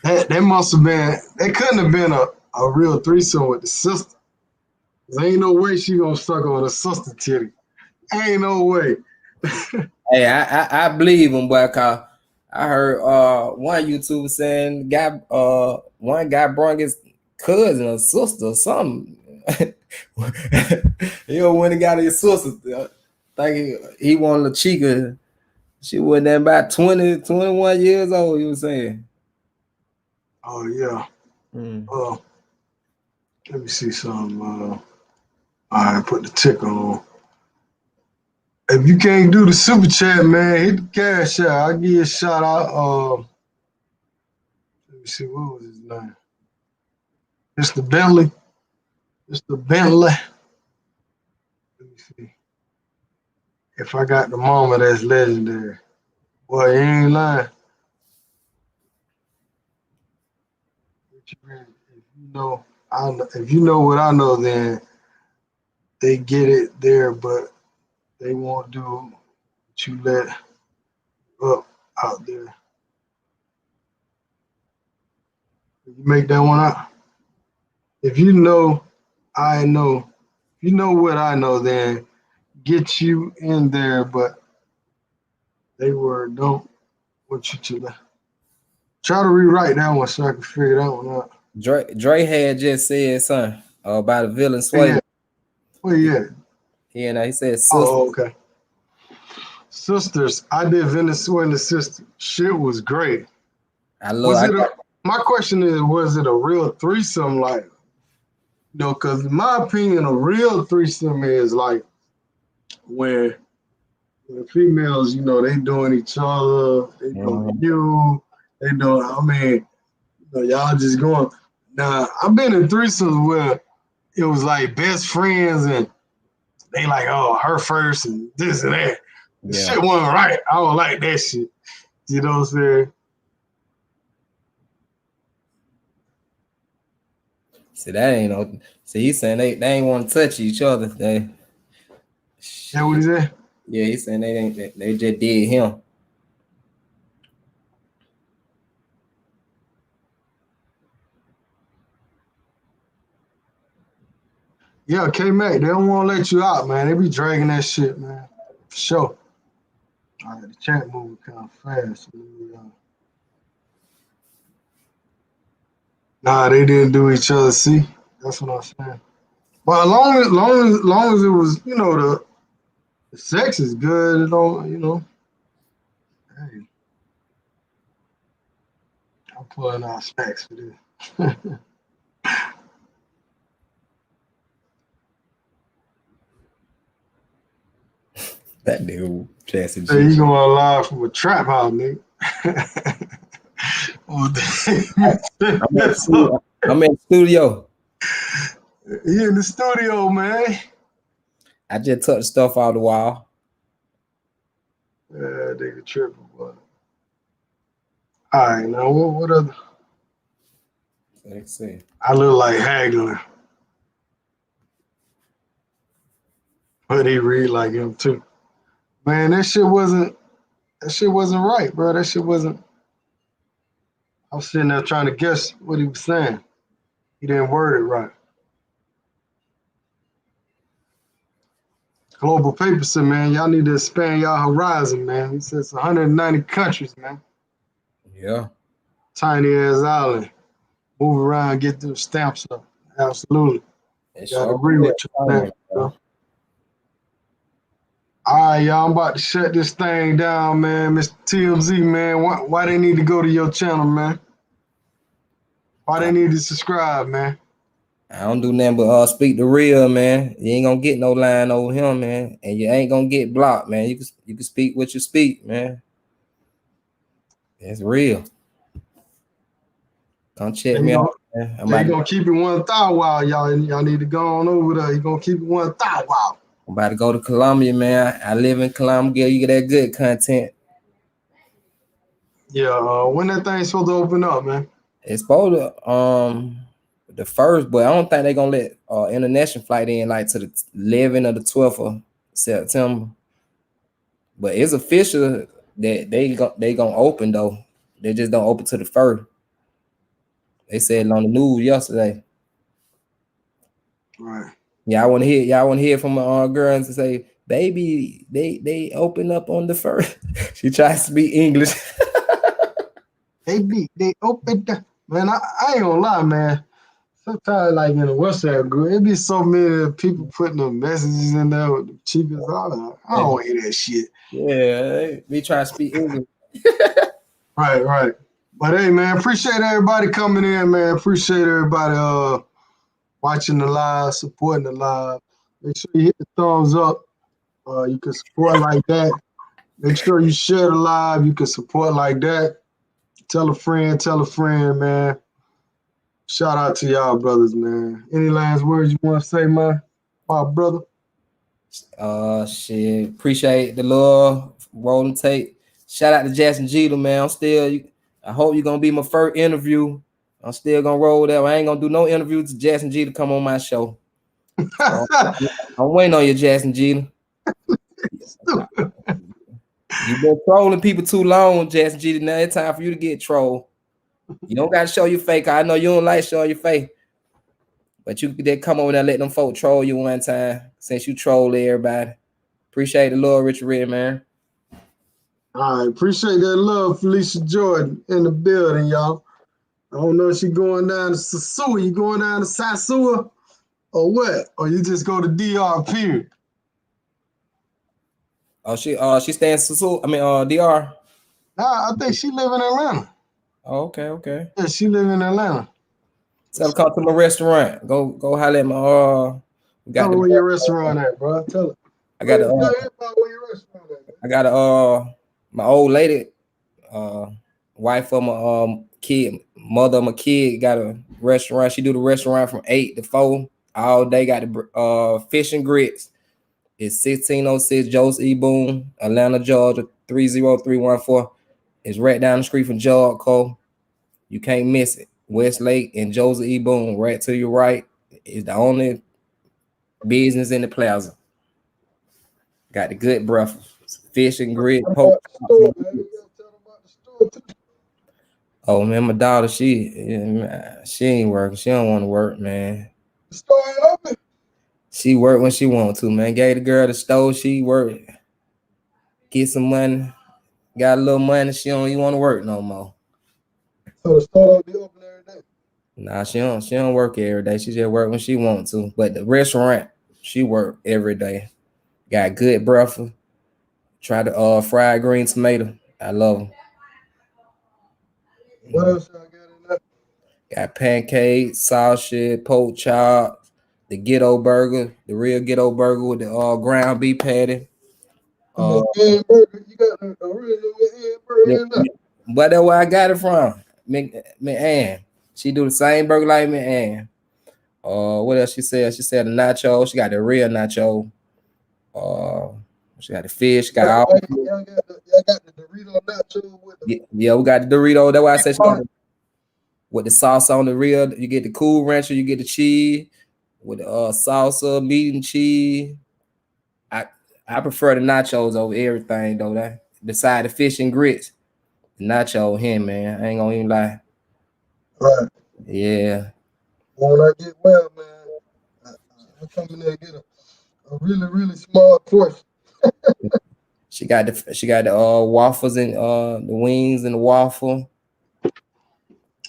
that must have been, that couldn't have been a real threesome with the sister. There ain't no way she gonna suck on her sister titty. Ain't no way. Hey, I believe him, boy. Cause I heard one YouTuber saying one guy brought his cousin or sister or something. He went and got his sister. Think he wanted a chica. She wasn't about 20, 21 years old. He was saying. Oh yeah. Let me see some. I put the ticker on. If you can't do the super chat, man, hit the cash out. I'll give you a shout out. Let me see, what was his name? Mr. Bentley. Mr. Bentley. Let me see. If I got the mama, that's legendary. Boy, you ain't lying. If you know what I know, then they get it there, but they won't do what you let up out there. You make that one out. If you know, I know. If you know what I know, then get you in there, but they don't want you to try to rewrite that one so I can figure that one out. Dre had just said something about a villain sway. Where you at? Yeah, he said sisters. Oh, okay. Sisters. I did Venezuela Sister. Shit was great. My question is, was it a real threesome? Like, because in my opinion, a real threesome is like when females, they doing each other, they doing you, they doing, y'all just going. Now, I've been in threesomes where it was like best friends and they like, oh, her first and this and that. Yeah. Shit wasn't right. I don't like that shit. You know what I'm saying? See, that ain't no. See, he's saying they ain't want to touch each other. That what he said? Yeah, he's saying they just did him. Yeah, K-Mac, they don't want to let you out, man. They be dragging that shit, man. For sure. All right, the chat moving kind of fast. Nah, they didn't do each other. See, that's what I'm saying. But as long as it was, the sex is good, it don't, Hey, I'm pulling out snacks for this. That dude, Jesse. Hey, you going live from a trap house, nigga. I'm in the studio. He in the studio, man. I just took the stuff out of the wall. Nigga tripping, boy. All right, now what other? Let's see. I look like haggling, but he read like him too. Man, that shit wasn't right, bro. That shit wasn't. I was sitting there trying to guess what he was saying. He didn't word it right. Global Paper said, man, y'all need to expand y'all horizon, man. He says 190 countries, man. Yeah. Tiny ass island. Move around, get those stamps up. Absolutely. Gotta agree with you on that, bro. All right, y'all, I'm about to shut this thing down, man. Mr. TMZ, man, why they need to go to your channel, man? Why they need to subscribe, man? I don't do nothing but speak the real, man. You ain't gonna get no line over him, man, and you ain't gonna get blocked, man. You can speak what you speak, man. It's real. Come check me out, Yeah, Yeah, he gonna keep it 1,000 wild, y'all. Y'all need to go on over there. He gonna keep it 1,000 wild. I'm about to go to Colombia, man. I live in Colombia. You get that good content. Yeah, when that thing's supposed to open up, man? It's supposed to the first, but I don't think they're gonna let international flight in like to the 11th or the 12th of September. But it's official that they gonna open though. They just don't open to the first. They said it on the news yesterday. Right. Yeah, I want to hear from my girls to say, baby, they open up on the first. She tries to speak English. They opened up. Man, I ain't gonna lie, man. Sometimes, like in the WhatsApp group, it be so many people putting the messages in there with the cheapest. I don't want to hear that shit. Yeah, we try to speak English. Right. But hey, man, appreciate everybody coming in, man. Appreciate everybody watching the live, supporting the live. Make sure you hit the thumbs up. You can support like that. Make sure you share the live. You can support like that. Tell a friend, man. Shout out to y'all brothers, man. Any last words you want to say, man? My brother. Shit. Appreciate the love, rolling tape. Shout out to Jackson Jeter, man. I hope you're gonna be my first interview. I'm still gonna roll that. I ain't gonna do no interviews to Jackson Jeter come on my show. So, I'm waiting on you, Jackson Jeter. You've been trolling people too long, Jackson Jeter. Now it's time for you to get trolled. You don't gotta show your face. I know you don't like showing your face. But you did come over there and let them folk troll you one time since you troll everybody. Appreciate the love, Richard Red, man. All right, appreciate that love, Felicia Jordan in the building, y'all. I don't know if she going down to Sosua. You going down to Sosua or what? Or you just go to DR, period? Oh, she staying in Sosua. DR. Nah, I think she live in Atlanta. Oh, okay. Yeah, she live in Atlanta. Tell her come to my restaurant. Go holler at my Tell her where your restaurant at, bro. Tell her. I got where your restaurant at, man. I got my old lady, wife of my mother of my kid got a restaurant. She do the restaurant from 8 to 4 all day. Got the fish and grits. It's 1606 Joseph E. Boone, Atlanta, Georgia 30314. It's right down the street from Jericho. You can't miss it. Westlake and Joseph E. Boone, right to your right, is the only business in the plaza. Got the good breakfast, fish and grit, pork. Oh man, my daughter, she ain't working. She don't want to work, man. The store ain't open. She work when she want to, man. Gave the girl the stove. She work, get some money, got a little money. She don't even want to work no more. So the store don't be open every day. Nah, she don't work every day. She just work when she want to. But the restaurant, she work every day. Got good breakfast. Try the fried green tomato. I love them. What else I got in there? Got pancakes, sausage, pork chop, the ghetto burger, the real ghetto burger with the ground beef patty. Burger. You got a real little burger in there. But that's where I got it from. Man, she do the same burger like me. And what else she said? She said the nacho. She got the real nacho. She got the fish. Got all. Y'all got the Dorito nacho with the. Yeah, we got the Dorito. That's why I said she got with the sauce on the real. You get the Cool Rancher. You get the cheese with the salsa, meat and cheese. I prefer the nachos over everything though. That beside the fish and grits, the nacho him, man. I ain't gonna even lie. Right. Yeah. When I get well, man, I'm coming there and get a really, really small portion. She got the waffles and the wings and the waffle.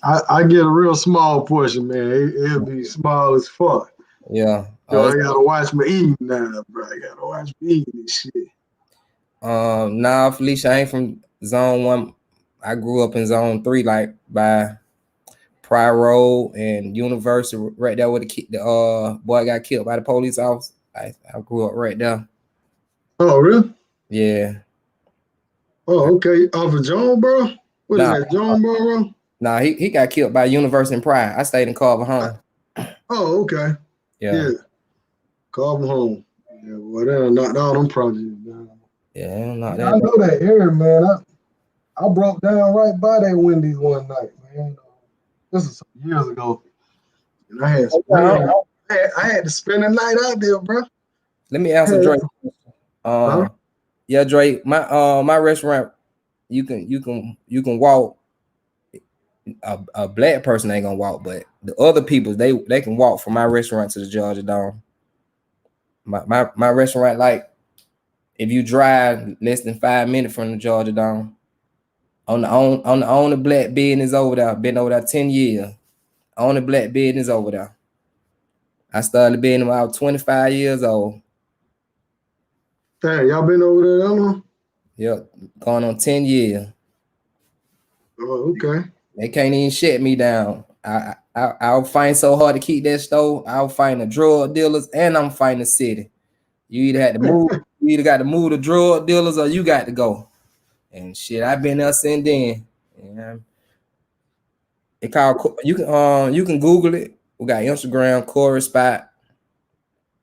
I get a real small portion, man. It'll be small as fuck. Yeah. So I gotta watch my eating now, bro. I gotta watch me eating this shit. Nah, Felicia, I ain't from zone 1. I grew up in zone 3, like by Pryor Road and University, right there where the boy got killed by the police officer. I grew up right there. Oh, really? Yeah. Oh, okay. Off of Jonesboro? What is that, Jonesboro? Nah, he got killed by Universe in Pride. I stayed in Carver home. Oh, okay. Yeah. Call them home. Yeah, well, they knocked all them projects down. Yeah, not Yeah, that. I know that area, man. I broke down right by that Wendy's one night, man. This is some years ago. And I had I had to spend the night out there, bro. Let me answer Drake. Huh? Yeah, Drake. My restaurant, you can walk. A black person ain't gonna walk, but the other people they can walk from my restaurant to the Georgia Dome. My restaurant, like if you drive less than 5 minutes from the Georgia Dome, on the only black business over there, been over there 10 years. Only black business over there. I started being about 25 years old. Hey, y'all been over there that long? Yep, going on 10 years. Oh, okay. They can't even shut me down. I'll fight so hard to keep that store. I'll fight the drug dealers, and I'm fighting the city. You either had to move, you either got to move the drug dealers, or you got to go. And shit, I've been there since then. Yeah. It called you can Google it. We got Instagram, Corey Spot.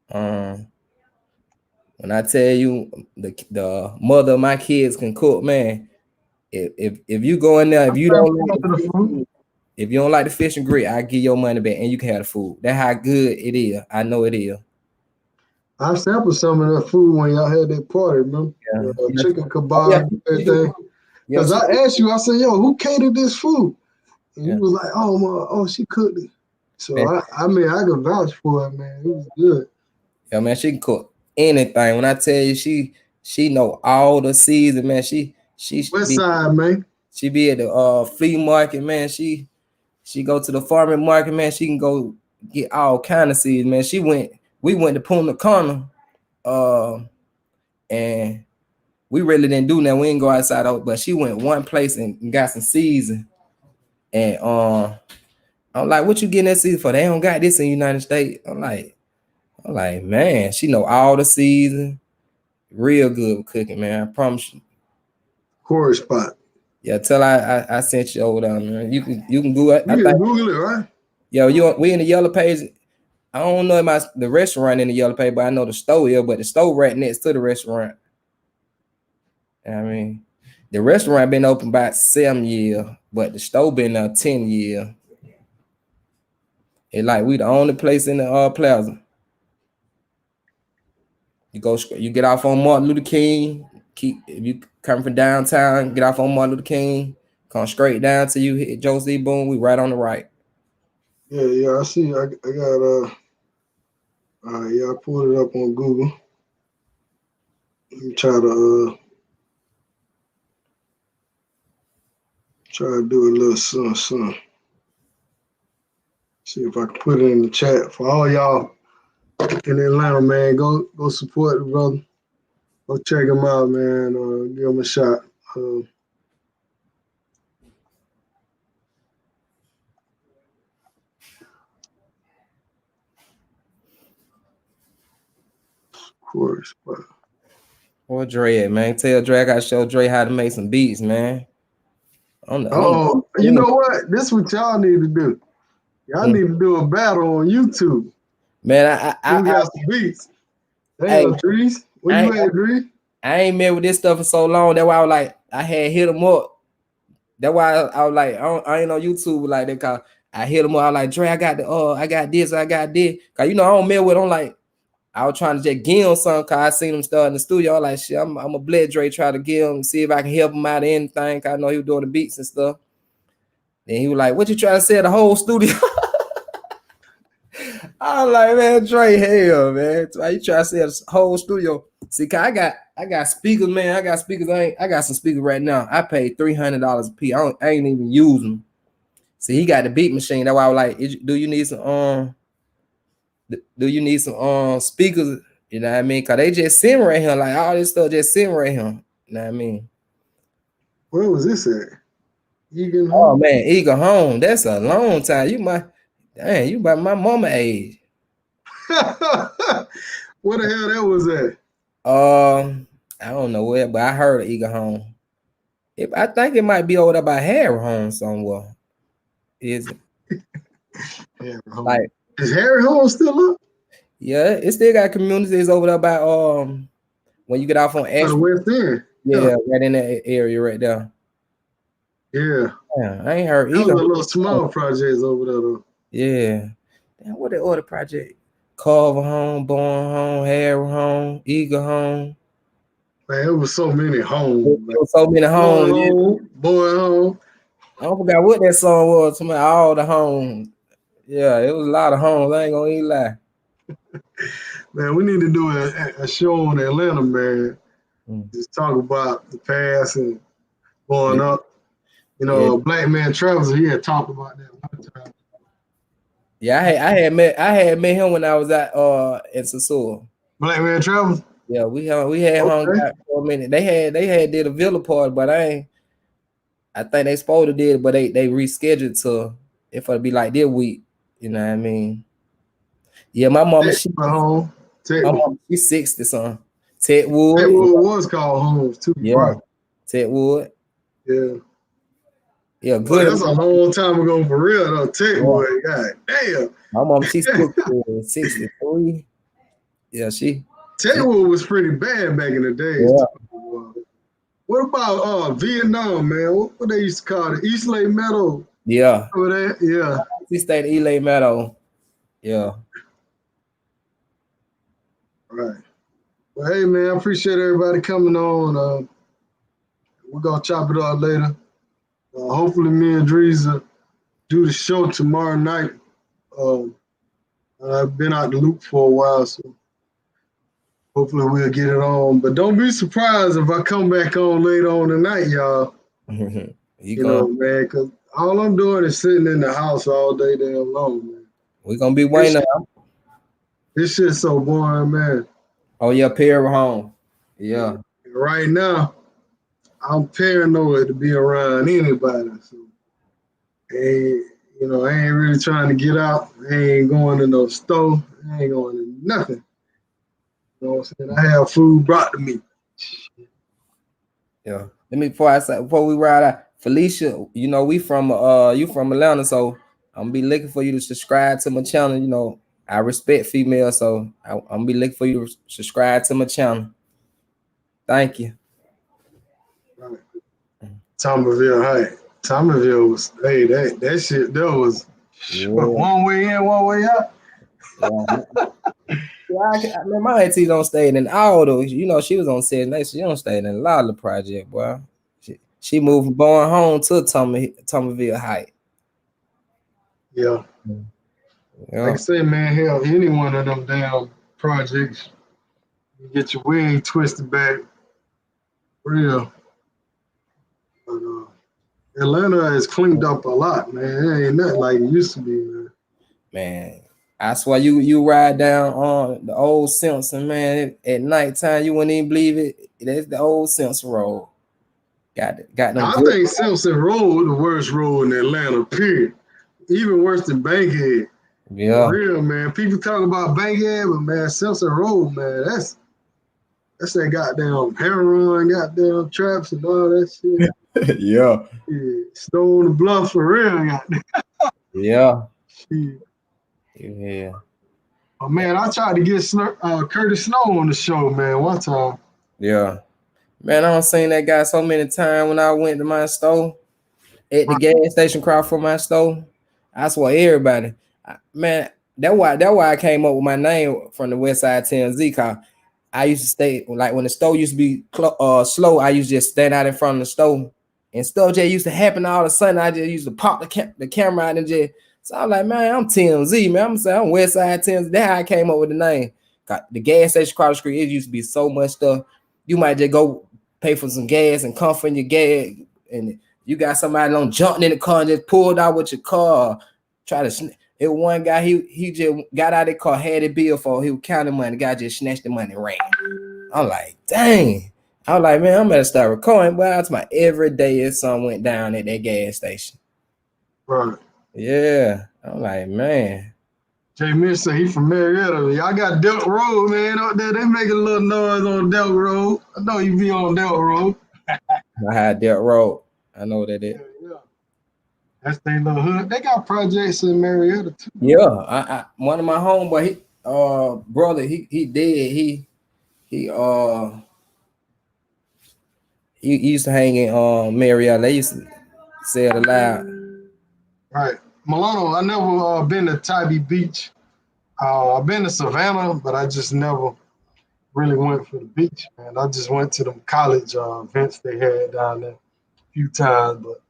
When I tell you the mother of my kids can cook, man. If you go in there, if you don't like the fish and grit, I give your money back and you can have the food. That's how good it is. I know it is. I sampled some of that food when y'all had that party, remember? Yeah. Chicken kebab, everything. Because I asked you, I said, yo, who catered this food? And you was like, oh, she cooked it. So I mean, I could vouch for it, man. It was good. Yeah, man, she can cook anything. When I tell you she know all the season, man. She West side, man. She be at the flea market, man. She go to the farming market, man. She can go get all kind of seeds, man. We went to Punta Cana, and we really didn't do that. We didn't go outside, but she went one place and got some seeds, and I'm like, what you getting that seeds for? They don't got this in the United States. I'm like, man, she know all the season. Real good with cooking, man. I promise you. Corey Spot. Yeah, tell I sent you over there, man. You can Google it. You can Google it, right? Yo, we in the yellow page. I don't know the restaurant in the yellow page, but I know the store here. But the store right next to the restaurant. I mean, the restaurant been open about 7 years, but the store been 10 years. It like we the only place in the plaza. You get off on Martin Luther King. If you come from downtown, get off on Martin Luther King. Come straight down till you hit Josie Boone. We right on the right. Yeah, I see. I got I pulled it up on Google. Let me try to do a little something. See if I can put it in the chat for all y'all in Atlanta, man. Go support the brother. Go check him out, man. Give him a shot. Of course, but What Dre at, man? Tell Dre I gotta show Dre how to make some beats, man. You know what? This is what y'all need to do. Y'all need to do a battle on YouTube. Man, I got some beats. Hey, Dries. Where you at, Dries? I ain't met with this stuff for so long. That's why I was like, I had hit him up. That's why I was like, I ain't on YouTube like that. Cause I hit him up. I was like, Dre, I got this. Cause you know I don't met with him. Like I was trying to just give him something. Cause I seen him start in the studio. I was like, shit, I'm a bled Dre, try to give him, see if I can help him out of anything. Cause I know he was doing the beats and stuff. Then he was like, what you trying to say the whole studio? I was like, man, Dre, hell, man. Why you try to say the whole studio? See, I got speakers, man. I got speakers. I got some speakers right now. I paid $300 a piece. I ain't even use them. See, he got the beat machine. That's why I was like, do you need some speakers? You know what I mean? Cause they just sitting right here, like all this stuff just sitting right here. You know what I mean? Where was this at? Eagle Home? Oh man, Eagle Home. That's a long time. You about my mama age. Where the hell that was at? I don't know where, but I heard of Eagle Home. I think it might be over there by Harry Home somewhere. Is it? Harry home. Like, is Harry home still up? Yeah, it still got communities over there by when you get off on By the Ashford. West End. Yeah, right in that area right there. Yeah. Yeah, I ain't heard Those either. are little small projects over there though. Yeah. Damn, what the other project? Carver home, Born home, Harry home, Eagle home. Man, it was so many homes. There was so many homes. Boy home. I don't forgot what that song was. Somebody, all the homes. Yeah, it was a lot of homes. I ain't gonna even lie. Man, we need to do a show on Atlanta, man. Just talk about the past and going up. You know, Black Man Travels, he had talked about that one time. Yeah, I had met him when I was at in Sosua. Black Man Travels? Yeah, we had hung out for a minute. They had did a villa party, but I think they supposed to did, but they rescheduled to if it'd be like this week. You know what I mean? Yeah, my mama she's 60 something. Ted Wood. Ted Wood was called Homes too. Yeah. Right. Ted Wood. Yeah. Yeah, good. Well, that's a long time ago for real though. Ted Wood, god damn. My mom, she's 63. Yeah, Ted Wood was pretty bad back in the day. Yeah. What about Vietnam, man? What they used to call it? East Lake Meadow. Yeah. Over there? Yeah. He stayed at East Lake Meadow. Yeah. Right. Well, hey, man, I appreciate everybody coming on. We're going to chop it up later. Hopefully me and Dreeza do the show tomorrow night. I've been out the loop for a while, so hopefully we'll get it on. But don't be surprised if I come back on later on tonight, y'all. you know, man, because all I'm doing is sitting in the house all day damn long, man. We're going to be waiting. This shit's so boring, man. Oh, yeah, Perry home. Yeah. Right now, I'm paranoid to be around anybody. So, I ain't really trying to get out. I ain't going to no store. I ain't going to nothing. You know what I'm saying? I have food brought to me. Yeah. Before we ride out, Felicia, you know, you from Atlanta, so I'm gonna be looking for you to subscribe to my channel. You know, I respect females, so I'm gonna be looking for you to subscribe to my channel. Thank you. Right. Thomasville was that shit. That was one way in, one way out. Yeah, my auntie don't stay in all those. You know, she was on set next. She don't stay in a lot of the project, boy. She moved from Born home to Thomasville Heights. Yeah. Like I say, man, hell, any one of them damn projects, you get your wing twisted back. Real. But Atlanta has cleaned up a lot, man. It ain't nothing like it used to be, man. Man, I swear you ride down on the old Simpson, man. At nighttime, you wouldn't even believe it. That's the old Simpson Road. Got them. I think Simpson Road the worst road in Atlanta, period. Even worse than Bankhead. Yeah. For real, man. People talk about Bankhead, but man, Simpson Road, man, that's that goddamn heroin, goddamn traps and all that shit. Yeah. Stone the Bluff for real, goddamn. Yeah. Shit. Yeah. Oh man, I tried to get Curtis Snow on the show, man, one time. Yeah. Man, I done seen that guy so many times when I went to my store at the gas station across from my store. I swear everybody. Man, that's why I came up with my name from the West Side TMZ, cause I used to stay like when the store used to be slow. I used to just stand out in front of the store, and stuff just used to happen all of a sudden. I just used to pop the camera out and just. So I'm like, man, I'm TMZ, man. I'm saying I'm West Side TMZ. That's how I came up with the name. The gas station across the street, it used to be so much stuff. You might just go pay for some gas and come from your gas, and you got somebody on jumping in the car and just pulled out with your car. Try to. It one guy, he just got out of the car, had a bill for, he was counting money. The guy just snatched the money and ran. I'm like, dang. I was like, man, I'm gonna start recording. But that's my every day if something went down at that gas station. Right. Yeah. I'm like, man. Jay Mitch said he from Marietta. Y'all got Delk Road, man, out there. They making a little noise on Delk Road. I know you be on Delk Road. I had Delk Road. I know what that is. Yeah. That's their little hood. They got projects in Marietta too. Yeah, I one of my homeboy, he brother, he dead. He used to hang in Marietta. They used to say it aloud. Right. Milano, I never been to Tybee Beach. I've been to Savannah, but I just never really went for the beach, man. I just went to them college events they had down there a few times, but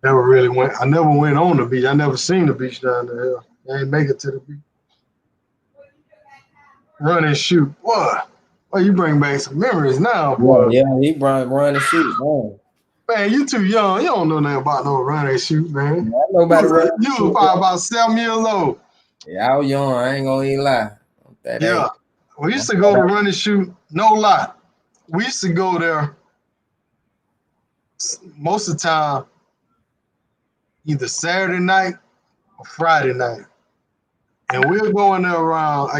never really went. I never went on the beach. I never seen the beach down there. I ain't make it to the beach. Run and shoot. What? Well, you bring back some memories now, boy. Yeah, he run and shoot. Man, you too young. You don't know nothing about no run and shoot, man. I know about the You was probably about 7 years old. Yeah, I was young. I ain't gonna even lie. Yeah. We used to go to run and shoot. No lie. We used to go there most of the time, either Saturday night or Friday night. And we were going there around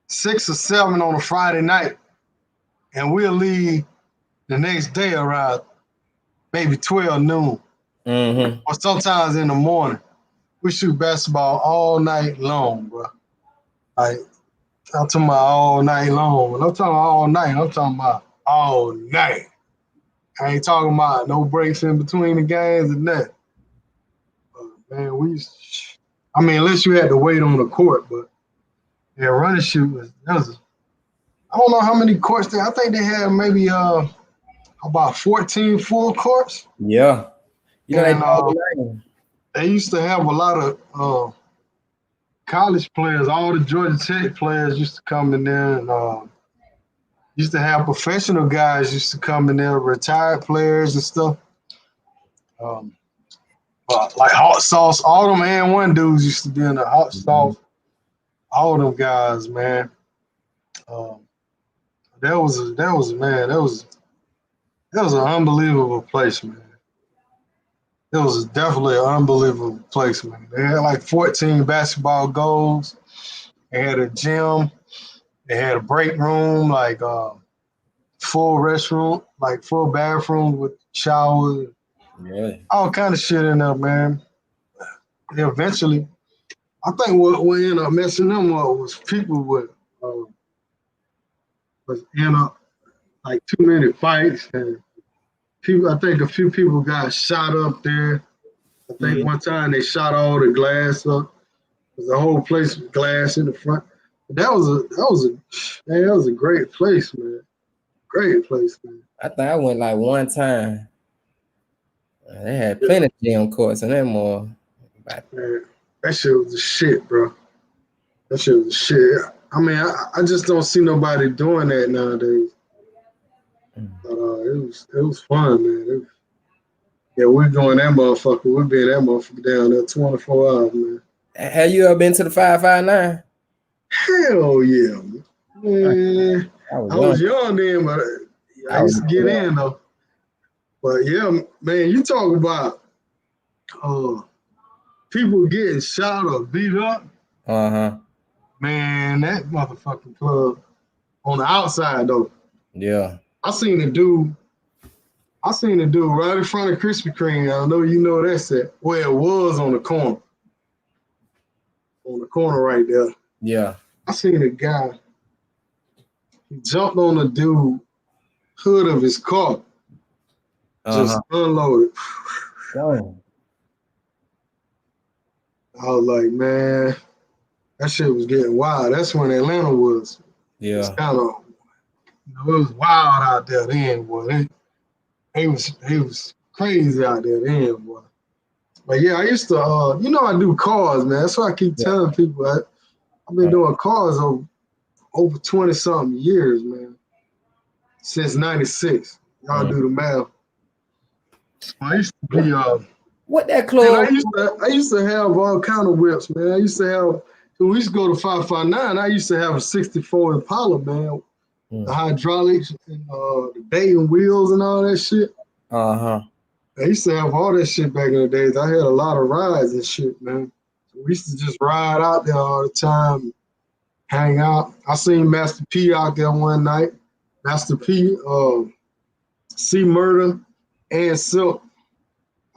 6 or 7 on a Friday night. And we'll leave the next day around maybe 12 noon. Mm-hmm. Or sometimes in the morning. We shoot basketball all night long, bro. Like, I'm talking about all night long. When I'm talking about all night, I'm talking about all night. I ain't talking about no breaks in between the games and that. Man, unless you had to wait on the court, but yeah, run and shoot I don't know how many courts I think they had maybe about 14 full courts. Yeah. They used to have a lot of college players. All the Georgia Tech players used to come in there, and used to have professional guys used to come in there, retired players and stuff. Like Hot Sauce, all them and one dudes used to be in the Hot Sauce. All them guys, man. That was an unbelievable place, man. It was definitely an unbelievable place, man. They had like 14 basketball goals. They had a gym. They had a break room, like full restroom, like full bathroom with showers. Yeah. All kind of shit in there, man. And eventually, I think what ended up messing them up was people was end up like too many fights, and I think a few people got shot up there. I think one time they shot all the glass up. The whole place was glass in the front. That was a great place, man. Great place, man. I think I went like one time. They had plenty of gym courts and them more. Man, that shit was the shit, bro. That shit was the shit. I mean, I just don't see nobody doing that nowadays. But it was fun, man. We're going that motherfucker. We'll be in that motherfucker down there 24 hours, man. Have you ever been to the 559? Hell yeah, man. I was young then, but I used to get in though. But yeah, man, you talk about people getting shot or beat up. Man, that motherfucking club on the outside though. Yeah. I seen a dude right in front of Krispy Kreme. I know you know that's it. Where it was on the corner. On the corner right there. Yeah. I seen a guy. He jumped on the dude hood of his car. Just unloaded. Damn. I was like, man, that shit was getting wild. That's when Atlanta was. Yeah. It's kind of, it was wild out there then, boy. It was crazy out there then, boy. But yeah, I used to, I do cars, man. That's why I keep telling people I've been doing cars over 20-something years, man. Since 96. Y'all do the math. I used to be what that club? I used to have all kind of whips, man. I used to have when we used to go to 559, I used to have a 64 Impala, man. The hydraulics and the Dayton wheels and all that shit. I used to have all that shit back in the days. I had a lot of rides and shit, man. So we used to just ride out there all the time, hang out. I seen Master P out there one night. Master P, C Murder, and Silk.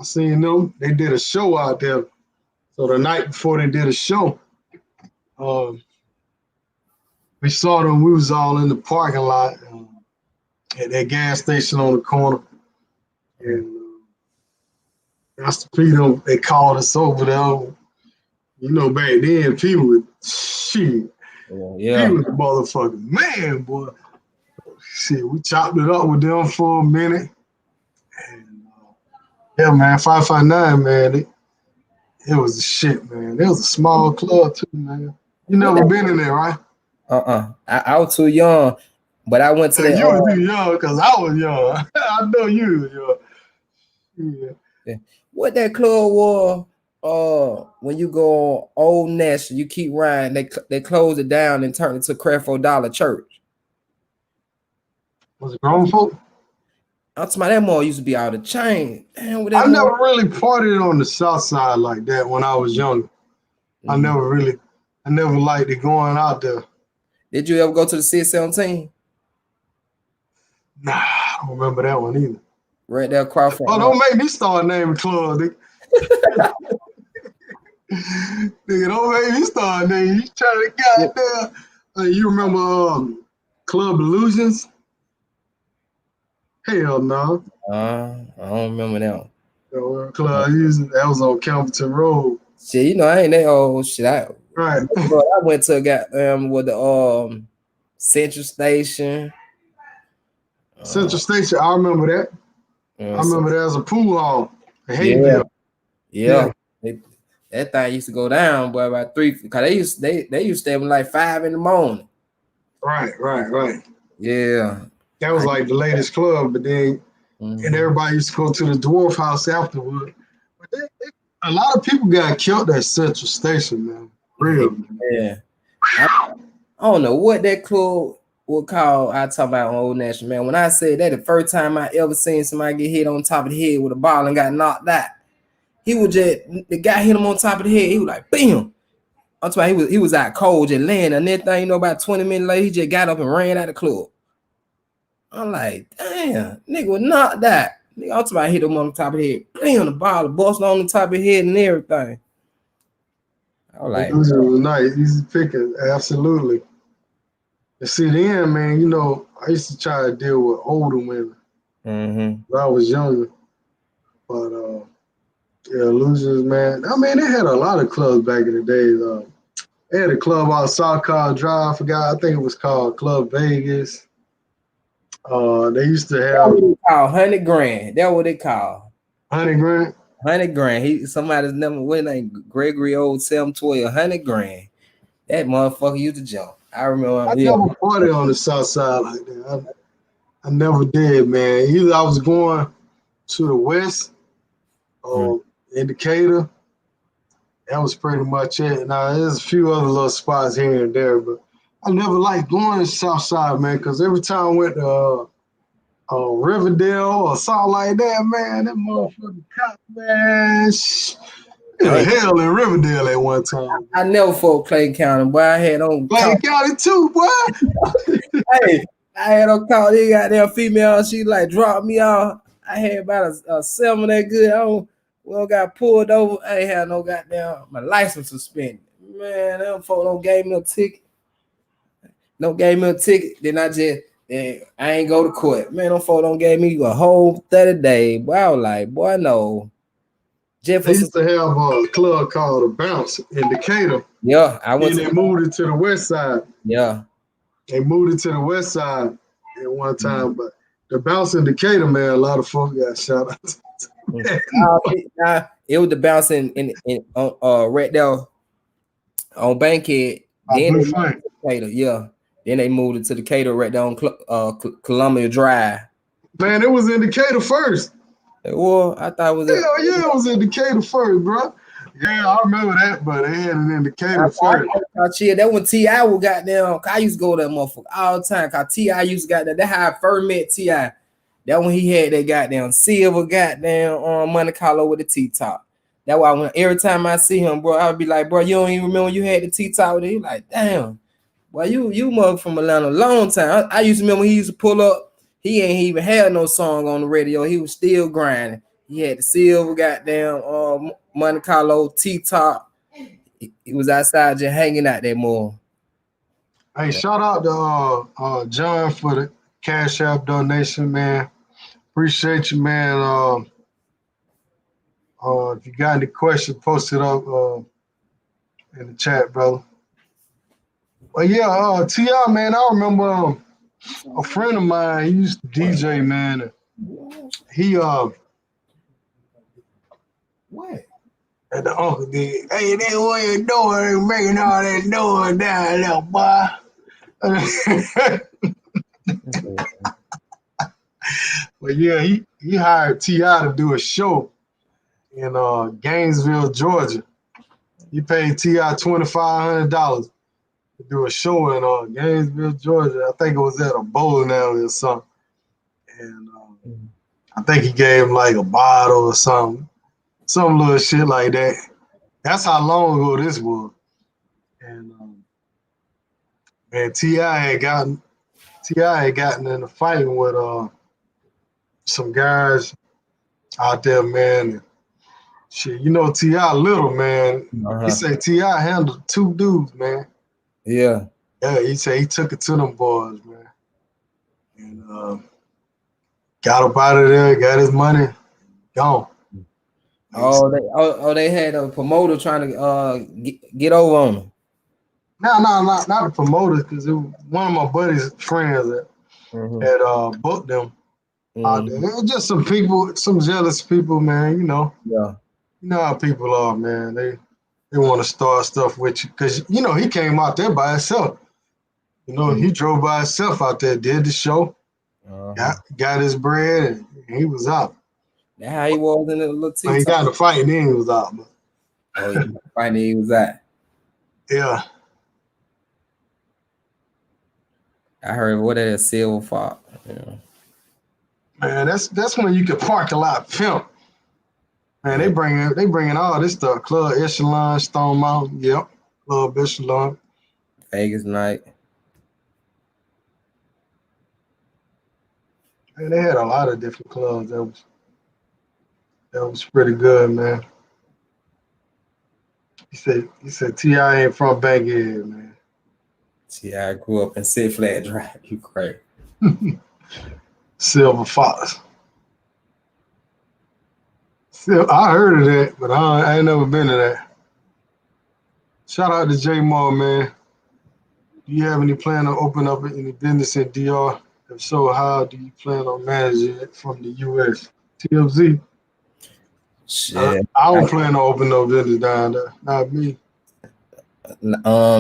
I seen them. They did a show out there. So the night before they did a show, we saw them. We was all in the parking lot at that gas station on the corner. And Master Peter, they called us over there. You know, back then, people would, shit. Yeah. He was a motherfucking man, boy. Shit, we chopped it up with them for a minute. And yeah, man, 559, man, it was the shit, man. It was a small club, too, man. You never been in there, right? I was too young, but I went to that. You was too young, because I was young. I know you was young. Yeah. What that club was, when you go on Old National, you keep riding, they closed it down and turned it to Creflo Dollar Church. Was it grown folk? I'm talking about that mall used to be out of chain. Damn, I never really partied on the south side like that when I was younger. I never liked it going out there. Did you ever go to the 617? Nah, I don't remember that one either. Right there across from. Oh, don't make me start naming clubs, nigga. Nigga, don't make me start naming. You trying to get there. You remember Club Illusions? Hell no. I don't remember that one. Club Illusions, that was on Campbellton Road. Shit, you know, I ain't that old shit. Right. I went to with the Central Station. Central Station, I remember that. I remember there was a pool hall. Yeah. That thing used to go down, boy, about 3. Cause they used to stay up like 5 in the morning. Right. Yeah. That was like the latest club, but then and everybody used to go to the Dwarf House afterward. But a lot of people got killed at Central Station, man. Real. Yeah. I don't know what that club would call. I talk about on Old National, man. When I said that, the first time I ever seen somebody get hit on top of the head with a ball and got knocked out, the guy hit him on top of the head. He was like, bam. I'm talking about he was out cold, just laying, and that thing, about 20 minutes later, he just got up and ran out of the club. I'm like, damn, nigga was knocked out. Nigga, I'm talking about hit him on the top of the head. Bam, the ball busted on the top of the head and everything. I was like, it was nice, easy picking, absolutely. And see, then, man, you know, I used to try to deal with older women when I was younger. But, yeah, Losers, man. I mean, they had a lot of clubs back in the days. They had a club out South Car Drive. I forgot. I think it was called Club Vegas. They used to have. What they call 100 grand. That's what they call. 100 grand. 100 grand. Somebody's number. What name? Gregory Old 712. 100 grand. That motherfucker used to jump. I remember. I never partied on the south side like that. I never did, man. Either I was going to the west or Indicator. That was pretty much it. Now, there's a few other little spots here and there, but I never liked going to the south side, man, because every time I went to Riverdale or something like that, man, that motherfucking cop, man, hell in Riverdale at one time. I never fought Clayton County, boy. I had on Clayton County too, boy. Hey, I had on call. They got their female. She like dropped me off. I had about a 7 that good. Well, got pulled over. I ain't had no goddamn my license suspended. Man, them folks don't gave me a ticket. Then I ain't go to court. Man, them folks don't gave me a whole 30 days. Boy, I was like, boy, no. They used to have a club called The Bounce in Decatur. Yeah, I went. And they moved it to the west side. Yeah. They moved it to the west side at one time, but The Bounce in Decatur, man, a lot of folks got shot out. It was The Bounce in right there on Bankhead. Then Decatur, yeah. Then they moved it to Decatur right there on Columbia Drive. Man, it was in Decatur first. Well, I thought it was. Hell yeah, it was in Decatur first, bro. Yeah, I remember that, but they had it in Decatur first. That when T.I. was goddamn. I used to go to that motherfucker all the time. Cause T.I. used to got that. That's how I first met T.I. That when he had that goddamn silver goddamn Monte Carlo with the T-top. That's why every time I see him, bro, I would be like, bro, you don't even remember you had the T-top with it? He like, damn. Well, you mother from Atlanta a long time. I used to remember when he used to pull up. He ain't even had no song on the radio. He was still grinding. He had the silver goddamn Monte Carlo T-top. He was outside just hanging out there more. Hey, shout out to John for the Cash App donation, man. Appreciate you, man. If you got any questions, post it up in the chat, bro. But yeah, T.I., man, I remember a friend of mine, he used to DJ, man. He What? and the uncle did, hey, that what you doing, making all that noise down there, boy. But yeah, he hired T.I. to do a show in Gainesville, Georgia. He paid T.I. $2,500 to do a show in Gainesville, Georgia. I think it was at a bowling alley or something. And I think he gave him like a bottle or something. Some little shit like that. That's how long ago this was. And man, T.I. had gotten in a fight with some guys out there, man. And shit, you know T.I. little, man. He said T.I. handled 2 dudes, man. Yeah. Yeah, he said he took it to them boys, man. And got up out of there, got his money, gone. They had a promoter trying to get over on him. No, not the promoter, because one of my buddy's friends that had booked them out there. It was just some people, some jealous people, man, you know. Yeah. You know how people are, man. They want to start stuff with you. Because, you know, he came out there by himself. You know, he drove by himself out there, did the show, got his bread, and he was out. That's how he was in the little TikTok. He got in the fight and then he was out. But. Oh, yeah, fight he was out. Yeah. I heard what that is, silver fox. Yeah. Man, that's when you could park a lot pimp. Man, they bringing all this stuff. Club Echelon, Stone Mountain, yep. Club Echelon. Vegas night. Man, they had a lot of different clubs. That was pretty good, man. He said T.I. ain't from Bankhead, man. T.I. grew up in Six Flags Drive. You crazy. Silver Fox. I heard of that, but I ain't never been to that. Shout out to J Moore, man. Do you have any plan to open up any business in DR? If so, how do you plan on managing it from the U.S.? TMZ. Shit. I don't plan to open no business down there. Not me.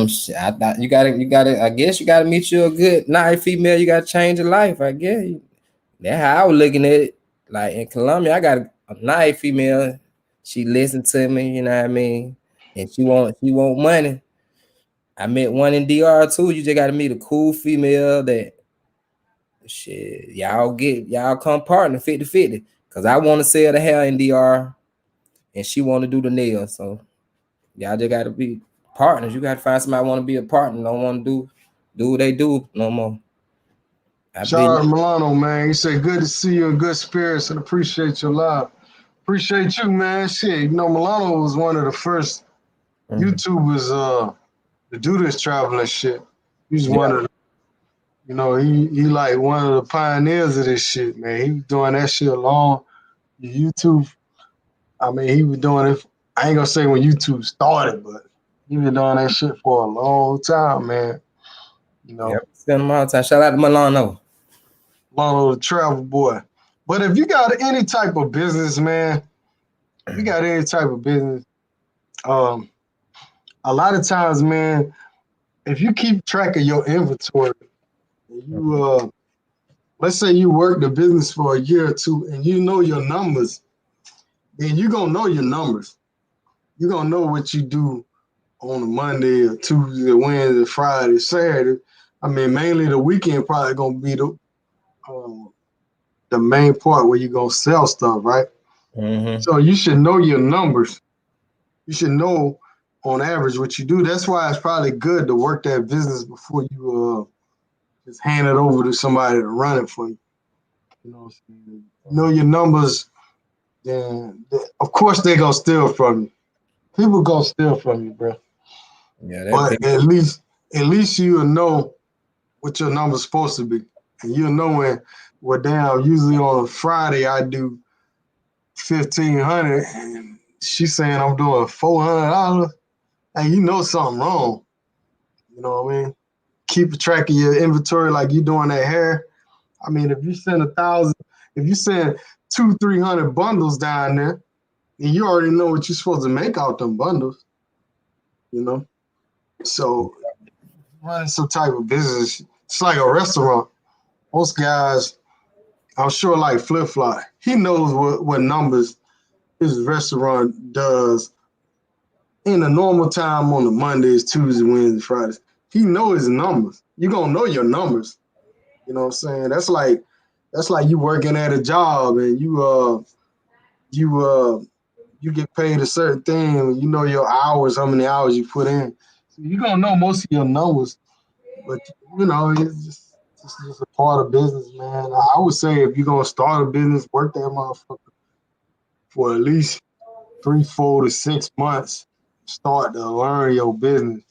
Shit, I thought you gotta. I guess you gotta meet you a good nice female. You gotta change your life. I guess that's how I was looking at it. Like in Colombia, I got a nice female. She listened to me. You know what I mean? And she want money. I met one in DR too. You just gotta meet a cool female that shit. Y'all come partner 50-50. Cause I want to sell the hair in DR, and she want to do the nails. So y'all just gotta be partners. You gotta find somebody want to be a partner. Don't want to do what they do no more. Shout out Milano, man. He said, good to see you in good spirits and appreciate your love. Appreciate you, man. Shit, you know, Milano was one of the first YouTubers to do this traveling shit. He's one of the, you know, he like one of the pioneers of this shit, man. He was doing that shit long. YouTube, I mean, he was doing it. I ain't gonna say when YouTube started, but he been doing that shit for a long time, man. You know, spend a lot of time. Shout out to Milano. Milano, the travel boy. But if you got any type of business, man, you got any type of business, a lot of times, man, if you keep track of your inventory, you let's say you work the business for a year or two and you know your numbers, then you're gonna know your numbers. You're gonna know what you do on a Monday or Tuesday, Wednesday, Friday, Saturday. I mean, mainly the weekend probably gonna be the main part where you're gonna sell stuff, right? So you should know your numbers. You should know on average what you do. That's why it's probably good to work that business before you just hand it over to somebody to run it for you. You know what I'm saying? Know your numbers then of course they gonna steal from you. People gonna steal from you, bro. Yeah, that But pay. at least you'll know what your number's supposed to be. And you'll know when, well, damn, usually on a Friday I do 1,500 and she's saying I'm doing $400. Hey, you know something wrong. You know what I mean? Keep a track of your inventory like you doing that hair. I mean, if you send 1,000, if you send 200-300 bundles down there, and you already know what you're supposed to make out them bundles, you know? So running some type of business, it's like a restaurant. Most guys, I'm sure like Flip Fly, he knows what numbers his restaurant does in a normal time on the Mondays, Tuesdays, Wednesdays, Fridays. He knows his numbers. You're gonna know your numbers. You know what I'm saying? That's like you working at a job and you get paid a certain thing, you know your hours, how many hours you put in. So you're gonna know most of your numbers, but you know, it's just a part of business, man. I would say if you're gonna start a business, work that motherfucker for at least 3, 4 to 6 months. Start to learn your business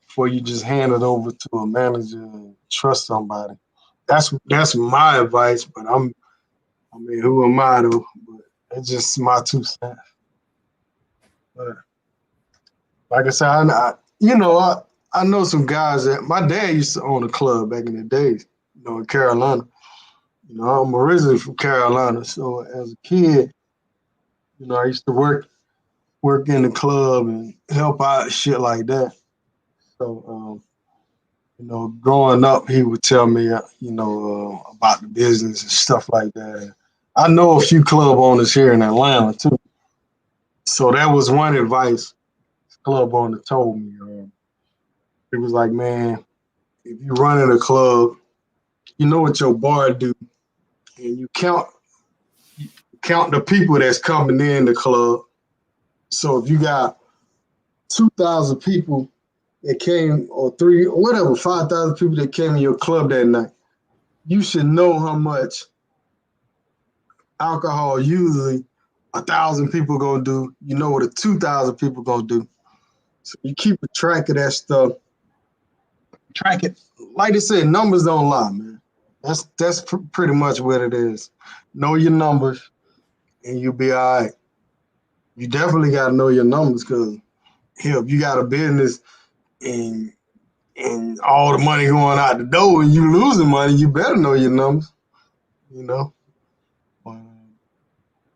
before you just hand it over to a manager and trust somebody. That's my advice, but I mean, who am I to? But it's just my 2 cents. But like I said, I know some guys that my dad used to own a club back in the days, in Carolina. I'm originally from Carolina, so as a kid, I used to work in the club and help out and shit like that. So, growing up, he would tell me, about the business and stuff like that. I know a few club owners here in Atlanta too. So that was one advice the club owner told me. It was like, man, if you run in a club, you know what your bar do, and you count the people that's coming in the club. So if you got 2,000 people that came, or three, or whatever, 5,000 people that came in your club that night, you should know how much alcohol usually 1,000 people gonna do. You know what 2,000 people gonna do. So you keep a track of that stuff. Track it. Like they said, numbers don't lie, man. That's pretty much what it is. Know your numbers, and you'll be all right. You definitely gotta know your numbers, because hell, if you got a business and all the money going out the door and you losing money, you better know your numbers. You know.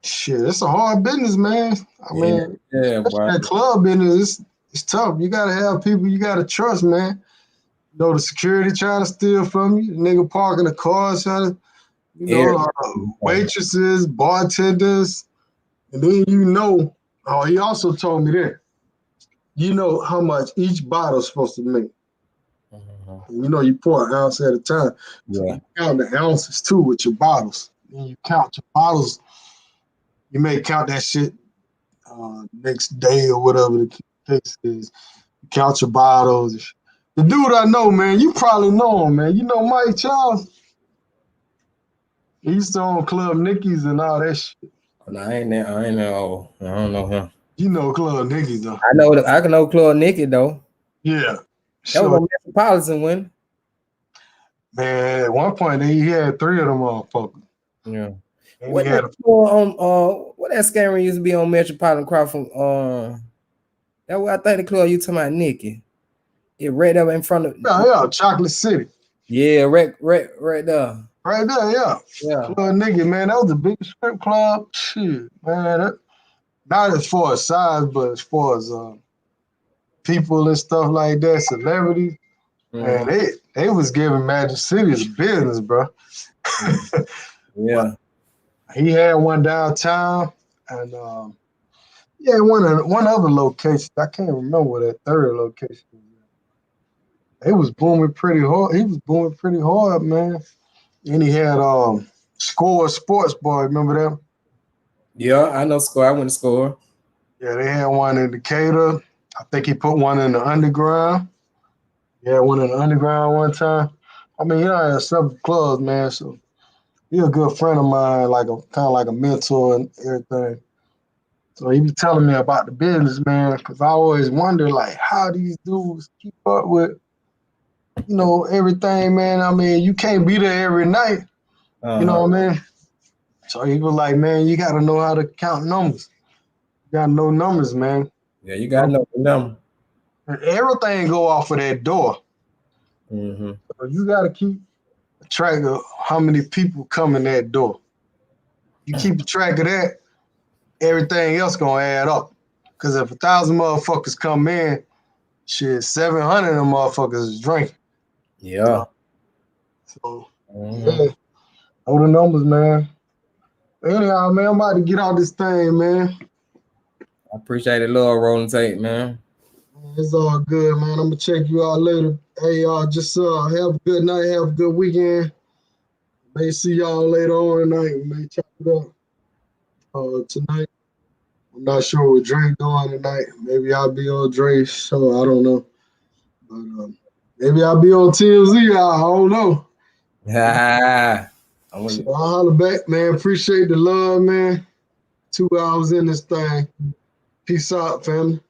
Shit, it's a hard business, man. I mean, Yeah, especially boy. that club business, it's tough. You gotta have people you gotta trust, man. The security trying to steal from you, the nigga parking the cars trying to, Every- waitresses, bartenders, and then he also told me that. You know how much each bottle's supposed to make. And you pour an ounce at a time. So Yeah. you count the ounces too with your bottles. And you count your bottles. You may count that shit next day or whatever the case is. You count your bottles. The dude I know, man, you probably know him, man. You know Mike Charles? He used to own Club Nicky's and all that shit. No, I ain't there. I ain't there. Oh, I don't know him. You know Club Nicky's, though. I know. I can know Claude Nicky though. Yeah. That was So, on Metropolitan when. man, at one point he had 3 of them motherfuckers. Yeah. And What he that had what that scammer used to be on Metropolitan Crowd from that what I think the club you talking about, Nicky. It right up in front of Chocolate City. Yeah, right there. Right there, yeah. Yeah. Club Nicky, man, that was the biggest strip club. Shit, man. Not as far as size, but as far as people and stuff like that, celebrities. Man, they was giving Magic City a business, bro. Yeah. He had one downtown, and one other location. I can't remember that third location was. It was booming pretty hard. He was booming pretty hard, man. And he had Score Sports Bar. Remember them? Yeah, I know Score. I went to Score. Yeah, they had one in Decatur. I think he put one in the underground. He had one in the underground one time. I mean, he had several clubs, man. So, he a good friend of mine, like a kind of like a mentor and everything. So he be telling me about the business, man, because I always wonder, like, how these dudes keep up with, everything, man. I mean, you can't be there every night, you know what I mean? So he was like, man, you got to know how to count numbers. You got to know numbers, man. Yeah, you got to know the number. And everything go off of that door. Mm-hmm. So you got to keep track of how many people come in that door. You keep track of that, everything else going to add up. Because if 1,000 motherfuckers come in, shit, 700 of them motherfuckers is drinking. Yeah. So, yeah, know the numbers, man. Anyhow, man, I'm about to get out this thing, man. I appreciate it, little rolling tape, man. It's all good, man. I'm gonna check you out later. Hey, y'all, just have a good night, have a good weekend. May see y'all later on tonight. We may chop it up tonight. I'm not sure what Dre doing tonight. Maybe I'll be on Dre's show. I don't know. But maybe I'll be on TMZ. I don't know. So I'll holler back, man. Appreciate the love, man. 2 hours in this thing. Peace out, family.